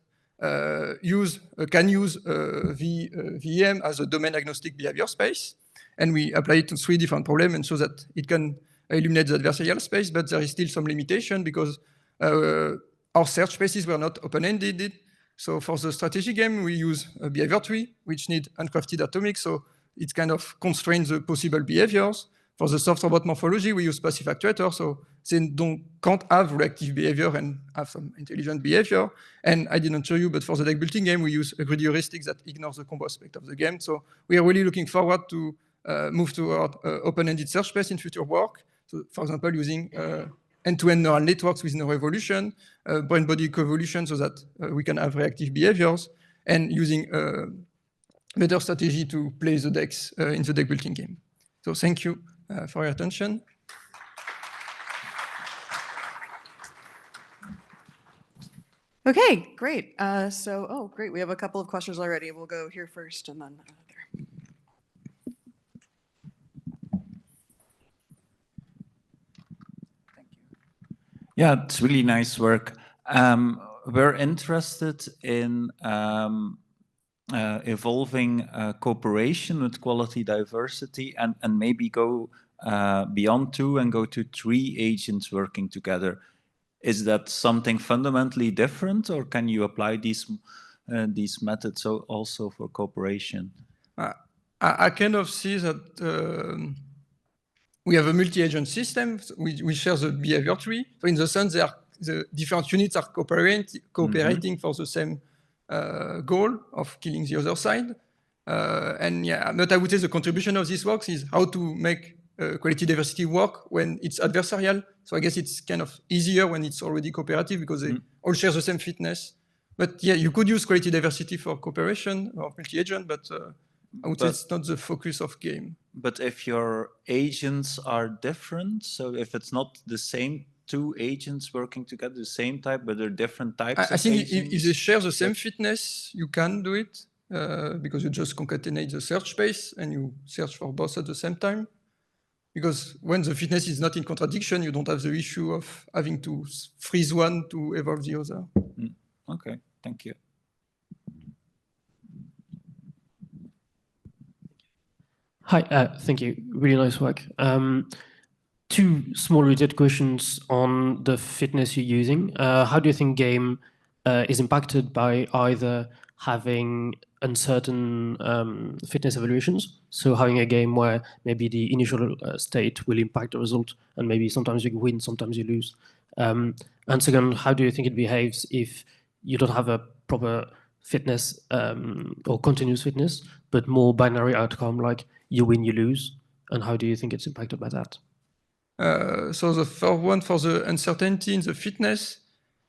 can use VM as a domain agnostic behavior space. And we apply it to 3 different problems and show that it can illuminate the adversarial space, but there is still some limitation because our search spaces were not open-ended. So for the strategy game, we use a behavior tree, which need uncrafted atomic, so it kind of constrains the possible behaviors. For the soft robot morphology, we use passive actuators, so they can't have reactive behavior and have some intelligent behavior. And I didn't show you, but for the deck building game, we use a greedy heuristic that ignores the combo aspect of the game. So we are really looking forward to move toward open-ended search space in future work. So for example, using end-to-end neural networks with neuroevolution, brain-body coevolution so that we can have reactive behaviors, and using better strategy to play the decks in the deck building game. So thank you for your attention. Okay, great. Great. We have a couple of questions already. We'll go here first and then there. Yeah, it's really nice work. We're interested in evolving cooperation with quality diversity and maybe go beyond 2 and go to 3 agents working together. Is that something fundamentally different, or can you apply these methods also for cooperation? I kind of see that we have a multi-agent system. We share the behavior tree. So in the sense, the different units are cooperating for the same goal of killing the other side. But I would say the contribution of this works is how to make quality diversity work when it's adversarial. So I guess it's kind of easier when it's already cooperative because they all share the same fitness. But yeah, you could use quality diversity for cooperation or multi-agent, but I would say it's not the focus of game. But if your agents are different, so if it's not the same 2 agents working together, the same type, but they're different types of agents? I think if they share the same fitness, you can do it because you just concatenate the search space and you search for both at the same time. Because when the fitness is not in contradiction, you don't have the issue of having to freeze one to evolve the other. Okay, thank you. Hi, thank you. Really nice work. 2 small related questions on the fitness you're using. How do you think game is impacted by either having uncertain fitness evaluations, so having a game where maybe the initial state will impact the result, and maybe sometimes you win, sometimes you lose. And second, how do you think it behaves if you don't have a proper fitness or continuous fitness, but more binary outcome like you win, you lose, and how do you think it's impacted by that? So the first one for the uncertainty in the fitness.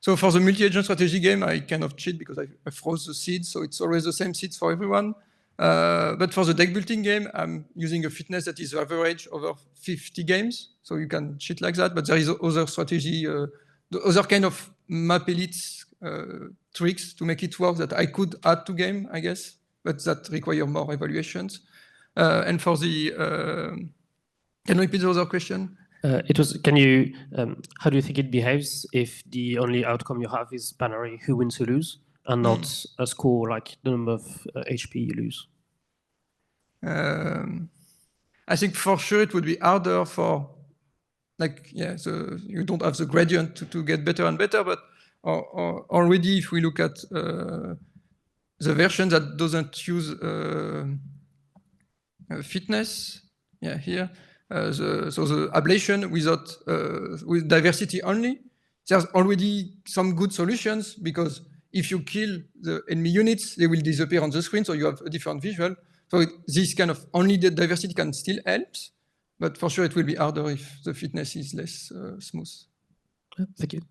So for the multi-agent strategy game, I kind of cheat because I froze the seeds, so it's always the same seeds for everyone. But for the deck building game, I'm using a fitness that is average over 50 games, so you can cheat like that. But there is other strategy, the other kind of map elites tricks to make it work that I could add to game, I guess, but that require more evaluations. And for the, can you repeat the other question? It was, can you, how do you think it behaves if the only outcome you have is binary, who wins, who lose, and not a score like the number of HP you lose? I think for sure it would be harder for, like, yeah, so you don't have the gradient to get better and better, but already if we look at the version that doesn't use fitness, yeah, here, so the ablation without with diversity only, there's already some good solutions because if you kill the enemy units, they will disappear on the screen, so you have a different visual. So this kind of only the diversity can still help, but for sure it will be harder if the fitness is less smooth. Thank you.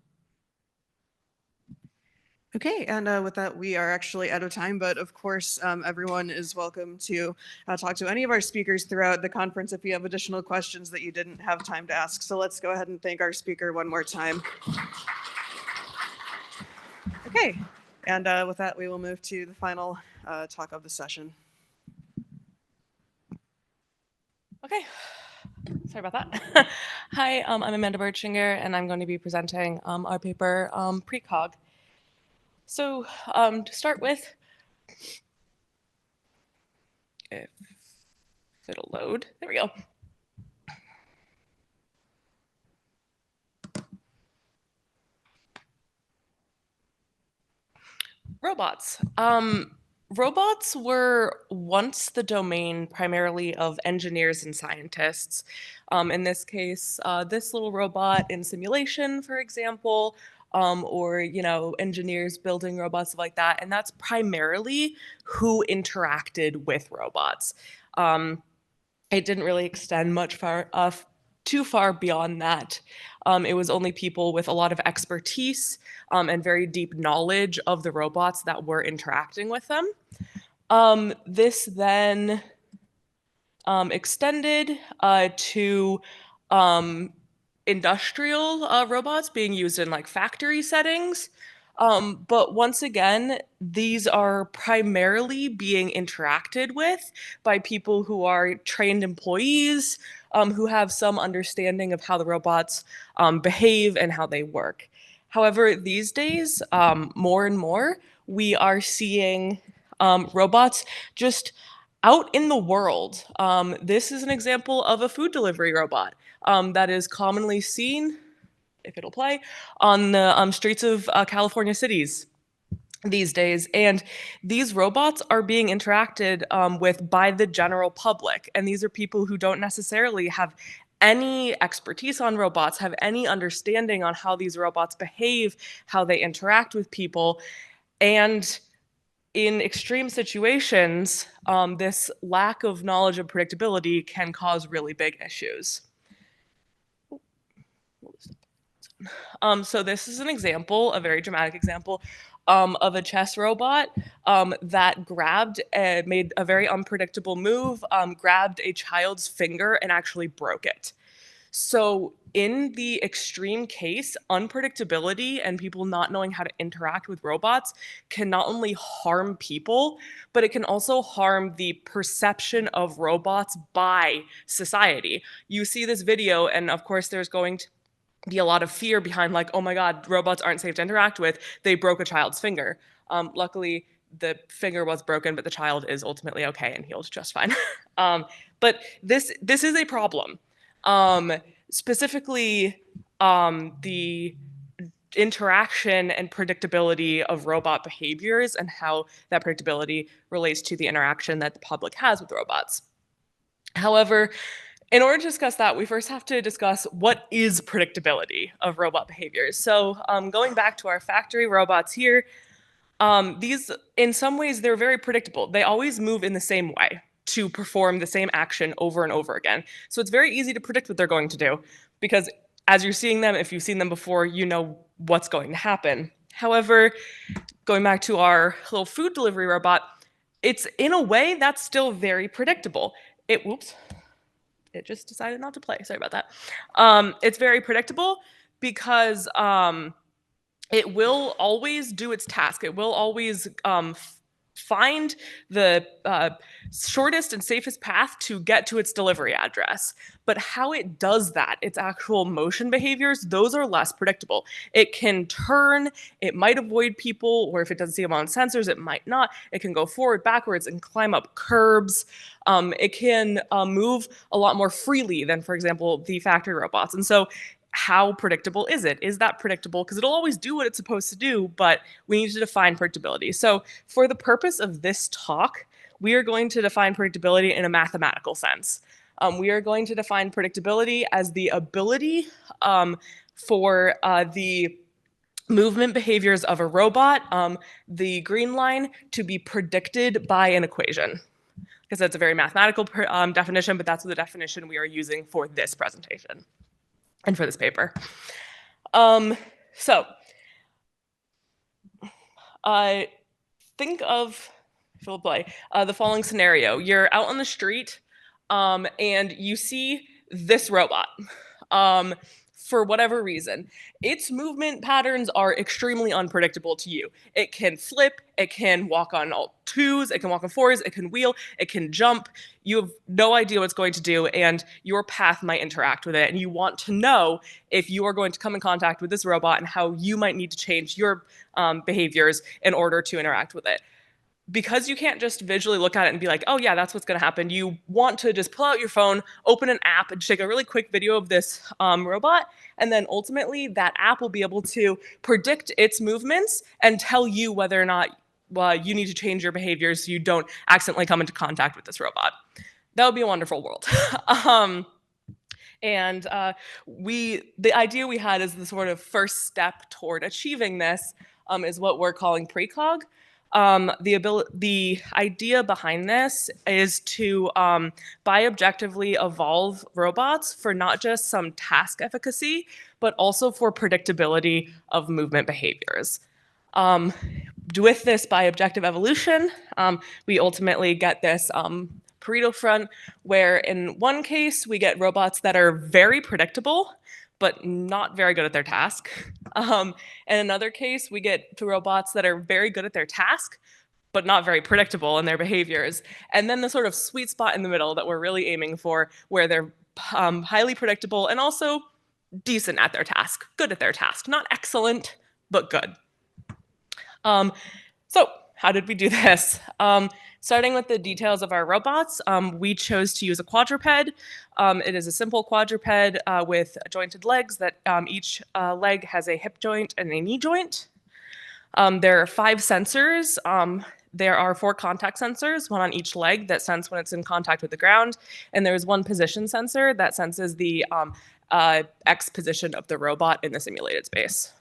Okay, and with that, we are actually out of time, but of course, everyone is welcome to talk to any of our speakers throughout the conference if you have additional questions that you didn't have time to ask. So let's go ahead and thank our speaker one more time. Okay, and with that, we will move to the final talk of the session. Okay, sorry about that. Hi, I'm Amanda Bertschinger, and I'm going to be presenting our paper, PRECOG. So to start with, if it'll load, there we go. Robots. Robots were once the domain primarily of engineers and scientists. In this case, this little robot in simulation, for example, or engineers building robots, stuff like that. And that's primarily who interacted with robots. It didn't really extend too far beyond that. It was only people with a lot of expertise and very deep knowledge of the robots that were interacting with them. This then extended to industrial robots being used in like factory settings. But once again, these are primarily being interacted with by people who are trained employees, who have some understanding of how the robots behave and how they work. However, these days, more and more, we are seeing robots just out in the world. This is an example of a food delivery robot that is commonly seen, if it'll play, on the streets of California cities these days. And these robots are being interacted with by the general public. And these are people who don't necessarily have any expertise on robots, have any understanding on how these robots behave, how they interact with people. And in extreme situations, this lack of knowledge and predictability can cause really big issues. So this is an example, a very dramatic example, of a chess robot that made a very unpredictable move, grabbed a child's finger and actually broke it. So in the extreme case, unpredictability and people not knowing how to interact with robots can not only harm people, but it can also harm the perception of robots by society. You see this video, and of course there's going to be a lot of fear behind like, oh my God, robots aren't safe to interact with. They broke a child's finger. Luckily, the finger was broken, but the child is ultimately okay and healed just fine. But this is a problem. Specifically, the interaction and predictability of robot behaviors and how that predictability relates to the interaction that the public has with robots. However, in order to discuss that, we first have to discuss what is predictability of robot behaviors. So going back to our factory robots here, these, in some ways, they're very predictable. They always move in the same way to perform the same action over and over again. So it's very easy to predict what they're going to do because as you're seeing them, if you've seen them before, you know what's going to happen. However, going back to our little food delivery robot, it's in a way that's still very predictable. It just decided not to play. Sorry about that. It's very predictable because it will always do its task. It will always find the shortest and safest path to get to its delivery address. But how it does that, its actual motion behaviors, those are less predictable. It can turn, it might avoid people, or if it doesn't see them on sensors, it might not. It can go forward, backwards, and climb up curbs. It can move a lot more freely than, for example, the factory robots. And so how predictable is it? Is that predictable? Because it'll always do what it's supposed to do, but we need to define predictability. So for the purpose of this talk, we are going to define predictability in a mathematical sense. We are going to define predictability as the ability for the movement behaviors of a robot, the green line, to be predicted by an equation. Because that's a very mathematical definition, but that's the definition we are using for this presentation and for this paper. Think of, if you'll play, the following scenario. You're out on the street and you see this robot. for whatever reason, its movement patterns are extremely unpredictable to you. It can flip, it can walk on all twos, it can walk on fours, it can wheel, it can jump. You have no idea what it's going to do, and your path might interact with it. And you want to know if you are going to come in contact with this robot and how you might need to change your behaviors in order to interact with it. Because you can't just visually look at it and be like, oh yeah, that's what's going to happen. You want to just pull out your phone, open an app, and take a really quick video of this robot. And then ultimately, that app will be able to predict its movements and tell you whether or not you need to change your behaviors so you don't accidentally come into contact with this robot. That would be a wonderful world. The idea we had as the sort of first step toward achieving this is what we're calling PRECOG. The idea behind this is to bi-objectively evolve robots for not just some task efficacy, but also for predictability of movement behaviors. With this bi-objective evolution, we ultimately get this Pareto front, where in one case we get robots that are very predictable, but not very good at their task. In another case, we get robots that are very good at their task, but not very predictable in their behaviors. And then the sort of sweet spot in the middle that we're really aiming for, where they're highly predictable and also decent at their task, good at their task. Not excellent, but good. So how did we do this? Starting with the details of our robots, we chose to use a quadruped. It is a simple quadruped with jointed legs that each leg has a hip joint and a knee joint. There are 5 sensors. There are 4 contact sensors, 1 on each leg that sense when it's in contact with the ground. And there's 1 position sensor that senses the X position of the robot in the simulated space.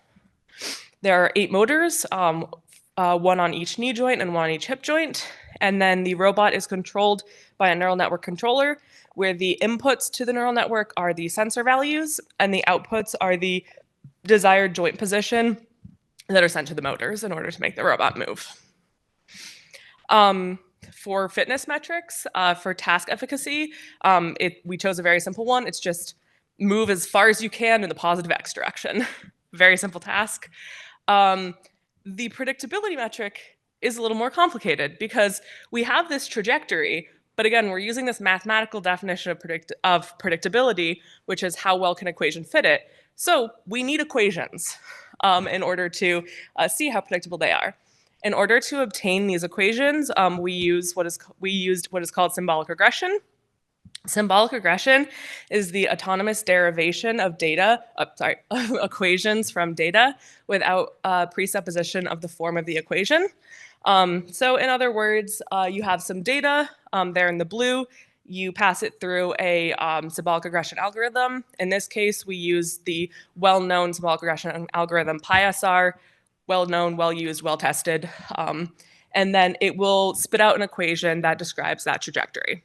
There are 8 motors, 1 on each knee joint and 1 on each hip joint. And then the robot is controlled by a neural network controller, where the inputs to the neural network are the sensor values and the outputs are the desired joint position that are sent to the motors in order to make the robot move. For fitness metrics, for task efficacy, we chose a very simple one. It's just move as far as you can in the positive X direction. Very simple task. The predictability metric is a little more complicated because we have this trajectory, but again, we're using this mathematical definition of predictability, which is how well can equation fit it. So we need equations in order to see how predictable they are. In order to obtain these equations, we used what is called symbolic regression. Symbolic regression is the autonomous derivation of equations from data without presupposition of the form of the equation. So in other words, you have some data there in the blue. You pass it through a symbolic regression algorithm. In this case, we use the well-known symbolic regression algorithm PySR, well-known, well-used, well-tested. And then it will spit out an equation that describes that trajectory.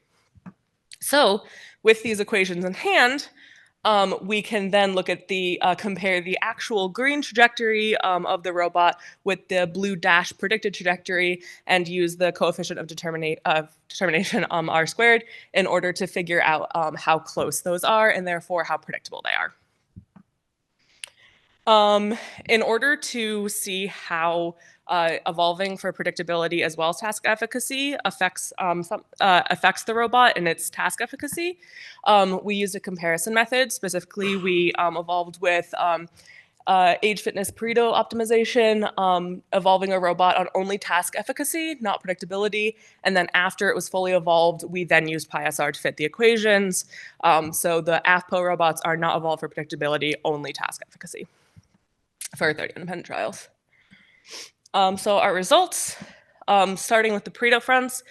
So with these equations in hand, we can then look at compare the actual green trajectory of the robot with the blue dash predicted trajectory and use the coefficient of determination R squared in order to figure out how close those are and therefore how predictable they are. In order to see how evolving for predictability as well as task efficacy affects the robot and its task efficacy, we used a comparison method. Specifically, we evolved with age fitness Pareto optimization, evolving a robot on only task efficacy, not predictability. And then after it was fully evolved, we then used PySR to fit the equations. So the AFPO robots are not evolved for predictability, only task efficacy for 30 independent trials. So our results, starting with the Pareto fronts,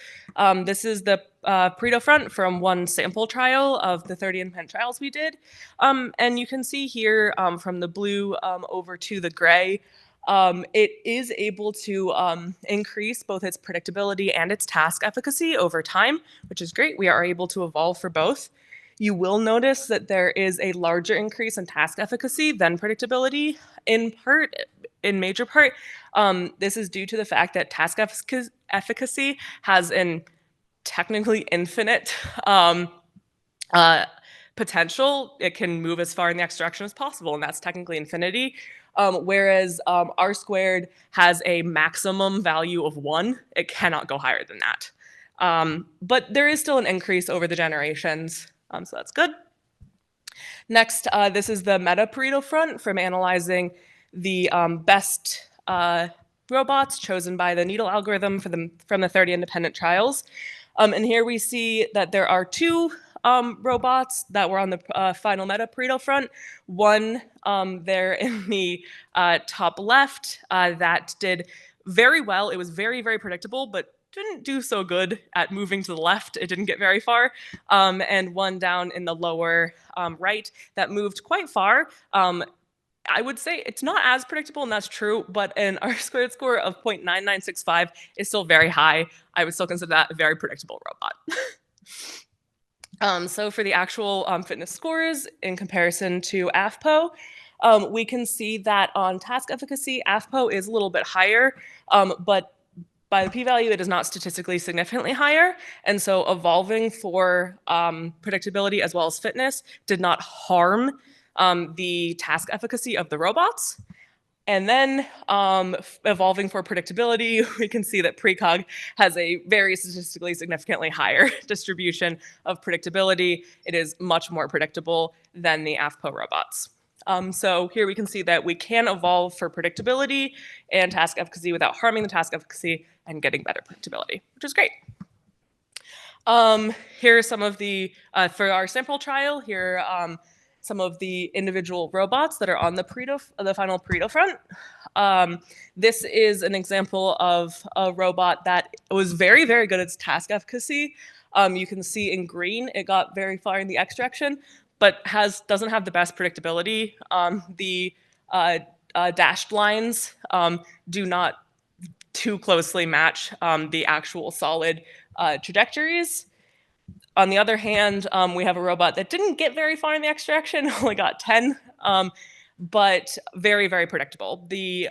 this is the Pareto front from 1 sample trial of the 30 independent trials we did. And you can see here from the blue over to the gray, it is able to increase both its predictability and its task efficacy over time, which is great. We are able to evolve for both. You will notice that there is a larger increase in task efficacy than predictability. In major part, this is due to the fact that task efficacy has an technically infinite potential, it can move as far in the x direction as possible, and that's technically infinity. Whereas r squared has a maximum value of 1. It cannot go higher than that. But there is still an increase over the generations, so that's good. Next, this is the meta-Pareto front from analyzing the best robots chosen by the needle algorithm from the 30 independent trials. And here we see that there are 2 robots that were on the final meta-Pareto front. One there in the top left that did very well. It was very, very predictable, but didn't do so good at moving to the left. It didn't get very far. And one down in the lower right that moved quite far. I would say it's not as predictable, and that's true, but an R-squared score of 0.9965 is still very high. I would still consider that a very predictable robot. So for the actual fitness scores in comparison to AFPO, we can see that on task efficacy, AFPO is a little bit higher, but by the p-value, it is not statistically significantly higher. And so evolving for predictability as well as fitness did not harm the task efficacy of the robots. And then evolving for predictability, we can see that PRECOG has a very statistically significantly higher distribution of predictability. It is much more predictable than the AFPO robots. So here we can see that we can evolve for predictability and task efficacy without harming the task efficacy and getting better predictability, which is great. Here are some of the, for our sample trial, here are some of the individual robots that are on the final Pareto front. This is an example of a robot that was very, very good at its task efficacy. You can see in green, it got very far in the x direction, but doesn't have the best predictability. The dashed lines do not too closely match the actual solid trajectories. On the other hand, we have a robot that didn't get very far in the x direction, only got 10, but very, very predictable. The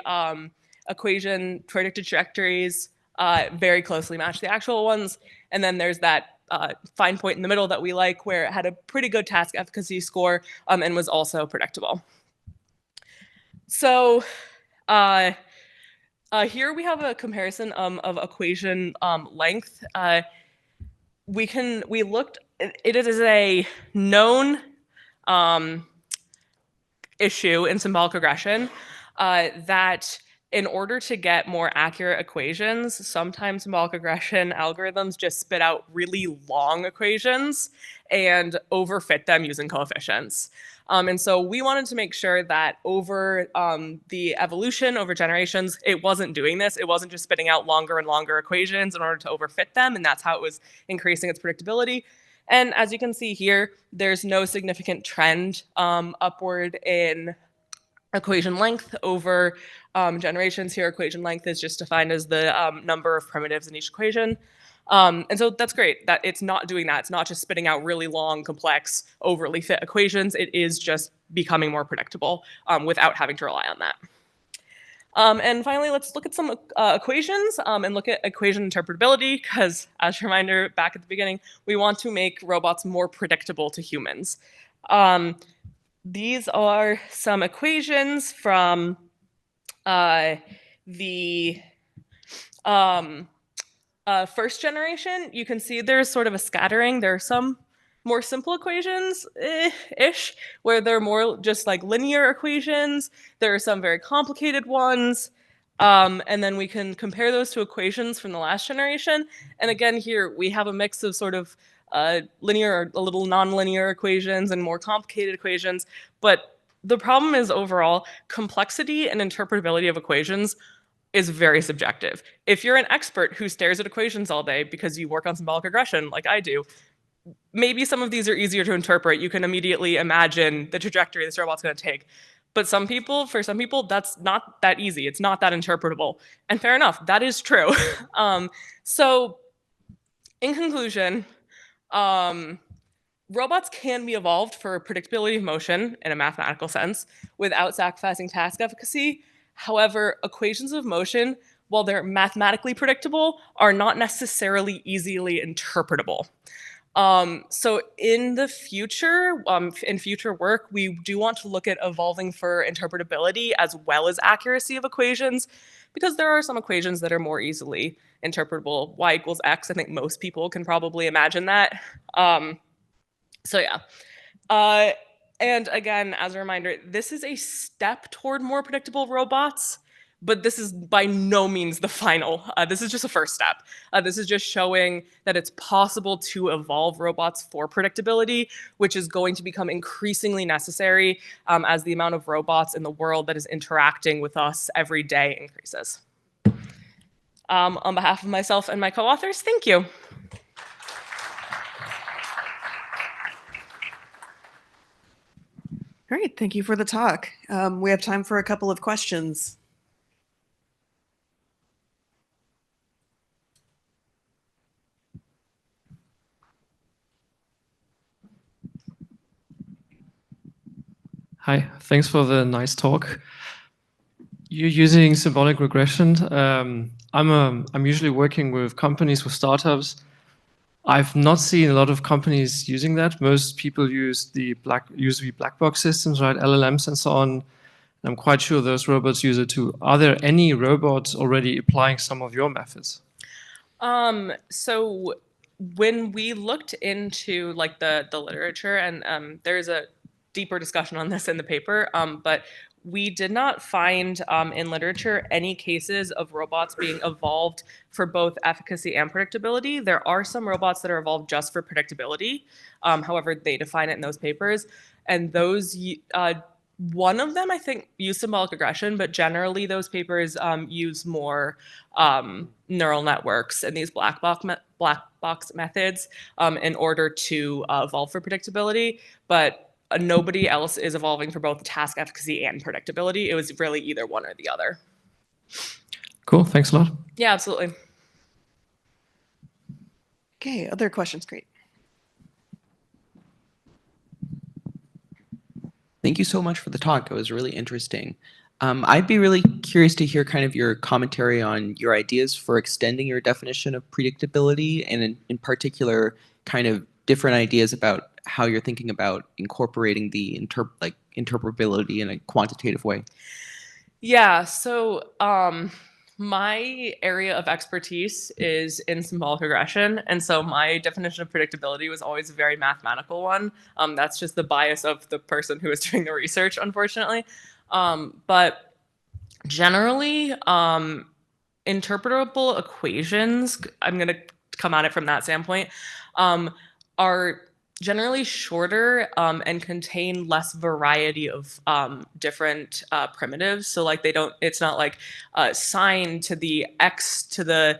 equation predicted trajectories very closely match the actual ones. And then there's that fine point in the middle that we like, where it had a pretty good task efficacy score and was also predictable. So here we have a comparison of equation length. We looked, it is a known issue in symbolic regression that in order to get more accurate equations, sometimes symbolic regression algorithms just spit out really long equations and overfit them using coefficients. And so we wanted to make sure that over the evolution, over generations, it wasn't doing this. It wasn't just spitting out longer and longer equations in order to overfit them, and that's how it was increasing its predictability. And as you can see here, there's no significant trend upward in equation length over generations. Here, equation length is just defined as the number of primitives in each equation. And so that's great that it's not doing that. It's not just spitting out really long, complex, overly fit equations. It is just becoming more predictable without having to rely on that. And finally, let's look at some equations and look at equation interpretability, because as a reminder, back at the beginning, we want to make robots more predictable to humans. These are some equations from the first generation. You can see there's sort of a scattering. There are some more simple equations-ish, where they're more just like linear equations. There are some very complicated ones. And then we can compare those to equations from the last generation. And again, here we have a mix of sort of linear or a little nonlinear equations and more complicated equations. But the problem is overall, complexity and interpretability of equations is very subjective. If you're an expert who stares at equations all day because you work on symbolic regression like I do, maybe some of these are easier to interpret. You can immediately imagine the trajectory this robot's going to take. But for some people, that's not that easy. It's not that interpretable. And fair enough, that is true. So in conclusion, robots can be evolved for predictability of motion in a mathematical sense without sacrificing task efficacy. However, equations of motion, while they're mathematically predictable, are not necessarily easily interpretable. So in the future, in future work, we do want to look at evolving for interpretability as well as accuracy of equations, because there are some equations that are more easily interpretable. Y equals X, I think most people can probably imagine that. So yeah. And again, as a reminder, this is a step toward more predictable robots, but this is by no means the final. This is just a first step. This is just showing that it's possible to evolve robots for predictability, which is going to become increasingly necessary as the amount of robots in the world that is interacting with us every day increases. On behalf of myself and my co-authors, thank you. Great, thank you for the talk. We have time for a couple of questions. Hi, thanks for the nice talk. You're using symbolic regression. I'm usually working with companies, with startups. I've not seen a lot of companies using that. Most people use the black box systems, right? LLMs and so on. I'm quite sure those robots use it too. Are there any robots already applying some of your methods? So when we looked into like the literature, and there's a deeper discussion on this in the paper, but we did not find in literature any cases of robots being evolved for both efficacy and predictability. There are some robots that are evolved just for predictability. However, they define it in those papers. And those, one of them, I think, use symbolic regression, but generally those papers use more neural networks and these black box methods in order to evolve for predictability. But nobody else is evolving for both task efficacy and predictability. It was really either one or the other. Cool, thanks a lot. Yeah, absolutely. Okay, other questions? Great. Thank you so much for the talk. It was really interesting. I'd be really curious to hear kind of your commentary on your ideas for extending your definition of predictability, and in particular, kind of different ideas about how you're thinking about incorporating the interpretability in a quantitative way. Yeah, so my area of expertise is in symbolic regression, and so my definition of predictability was always a very mathematical one. That's just the bias of the person who is doing the research, unfortunately. But generally, interpretable equations, I'm going to come at it from that standpoint, are generally shorter and contain less variety of different primitives. So like it's not like sine to the x to the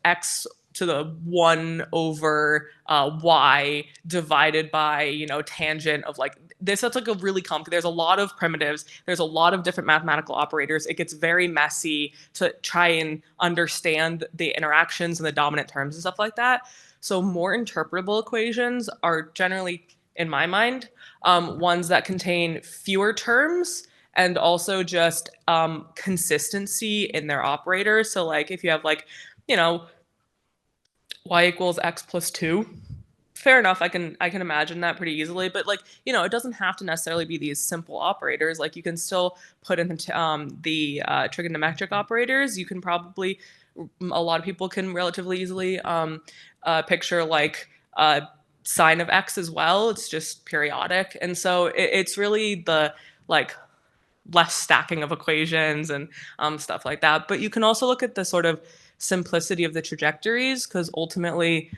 x to the 1 over y divided by, tangent of like this. That's like a really complicated, there's a lot of primitives, there's a lot of different mathematical operators. It gets very messy to try and understand the interactions and the dominant terms and stuff like that. So more interpretable equations are generally, in my mind, ones that contain fewer terms and also just consistency in their operators. So like if you have like, y equals x plus 2, fair enough, I can imagine that pretty easily. But like, it doesn't have to necessarily be these simple operators. Like you can still put in the trigonometric operators. You can probably, a lot of people can relatively easily picture like sine of x as well. It's just periodic. And so it's really the like less stacking of equations and stuff like that. But you can also look at the sort of simplicity of the trajectories, because ultimately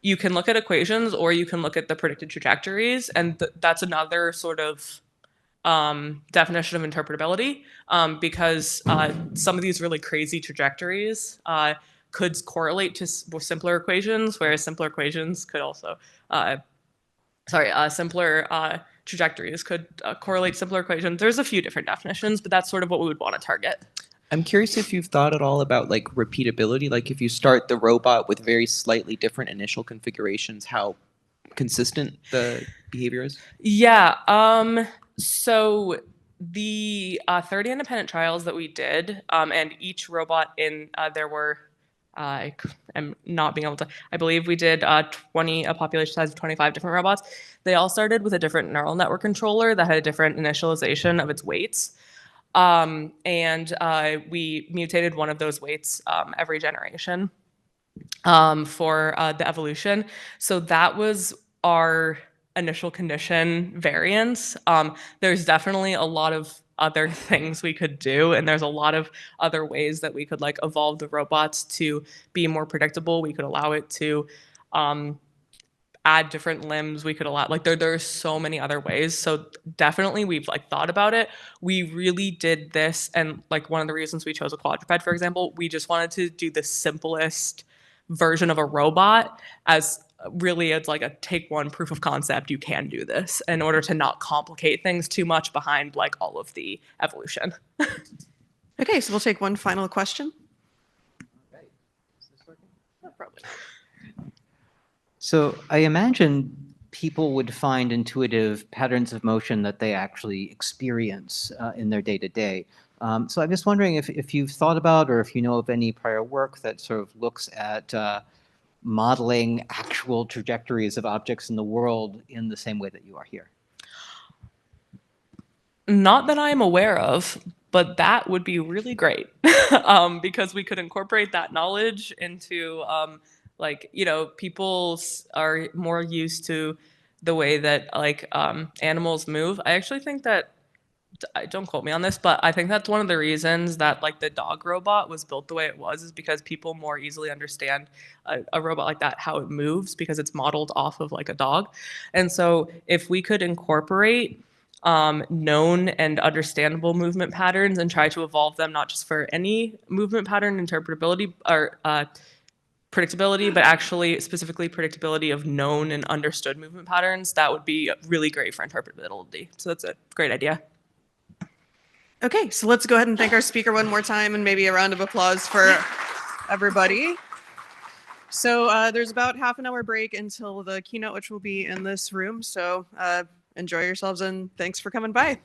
you can look at equations or you can look at the predicted trajectories, and that's another sort of definition of interpretability, because some of these really crazy trajectories could correlate to simpler equations, whereas simpler equations could also, simpler trajectories could correlate to simpler equations. There's a few different definitions, but that's sort of what we would want to target. I'm curious if you've thought at all about like repeatability, like if you start the robot with very slightly different initial configurations, how consistent the behavior is? Yeah. So the 30 independent trials that we did, and each robot in there were I am not being able to. I believe we did a population size of 25 different robots. They all started with a different neural network controller that had a different initialization of its weights. We mutated one of those weights every generation for the evolution. So that was our initial condition variance. There's definitely a lot of other things we could do, and there's a lot of other ways that we could like evolve the robots to be more predictable. We could allow it to add different limbs. We could allow like there's so many other ways. So definitely we've like thought about it. We really did this, and like one of the reasons we chose a quadruped, for example, we just wanted to do the simplest version of a robot as really it's like a take one proof of concept. You can do this in order to not complicate things too much behind like all of the evolution. Okay, so we'll take one final question. Okay. Is this working? No, probably not. So I imagine people would find intuitive patterns of motion that they actually experience in their day-to-day. So I'm just wondering if you've thought about or if you know of any prior work that sort of looks at modeling actual trajectories of objects in the world in the same way that you are here. Not that I'm aware of, but that would be really great because we could incorporate that knowledge into like, you know, people are more used to the way that like animals move. I actually think that, don't quote me on this, but I think that's one of the reasons that like the dog robot was built the way it was, is because people more easily understand a robot like that, how it moves, because it's modeled off of like a dog. And so if we could incorporate known and understandable movement patterns and try to evolve them, not just for any movement pattern interpretability or predictability, but actually specifically predictability of known and understood movement patterns, that would be really great for interpretability. So that's a great idea. Okay, so let's go ahead and thank our speaker one more time, and maybe a round of applause for everybody. So there's about half an hour break until the keynote, which will be in this room. So enjoy yourselves, and thanks for coming by.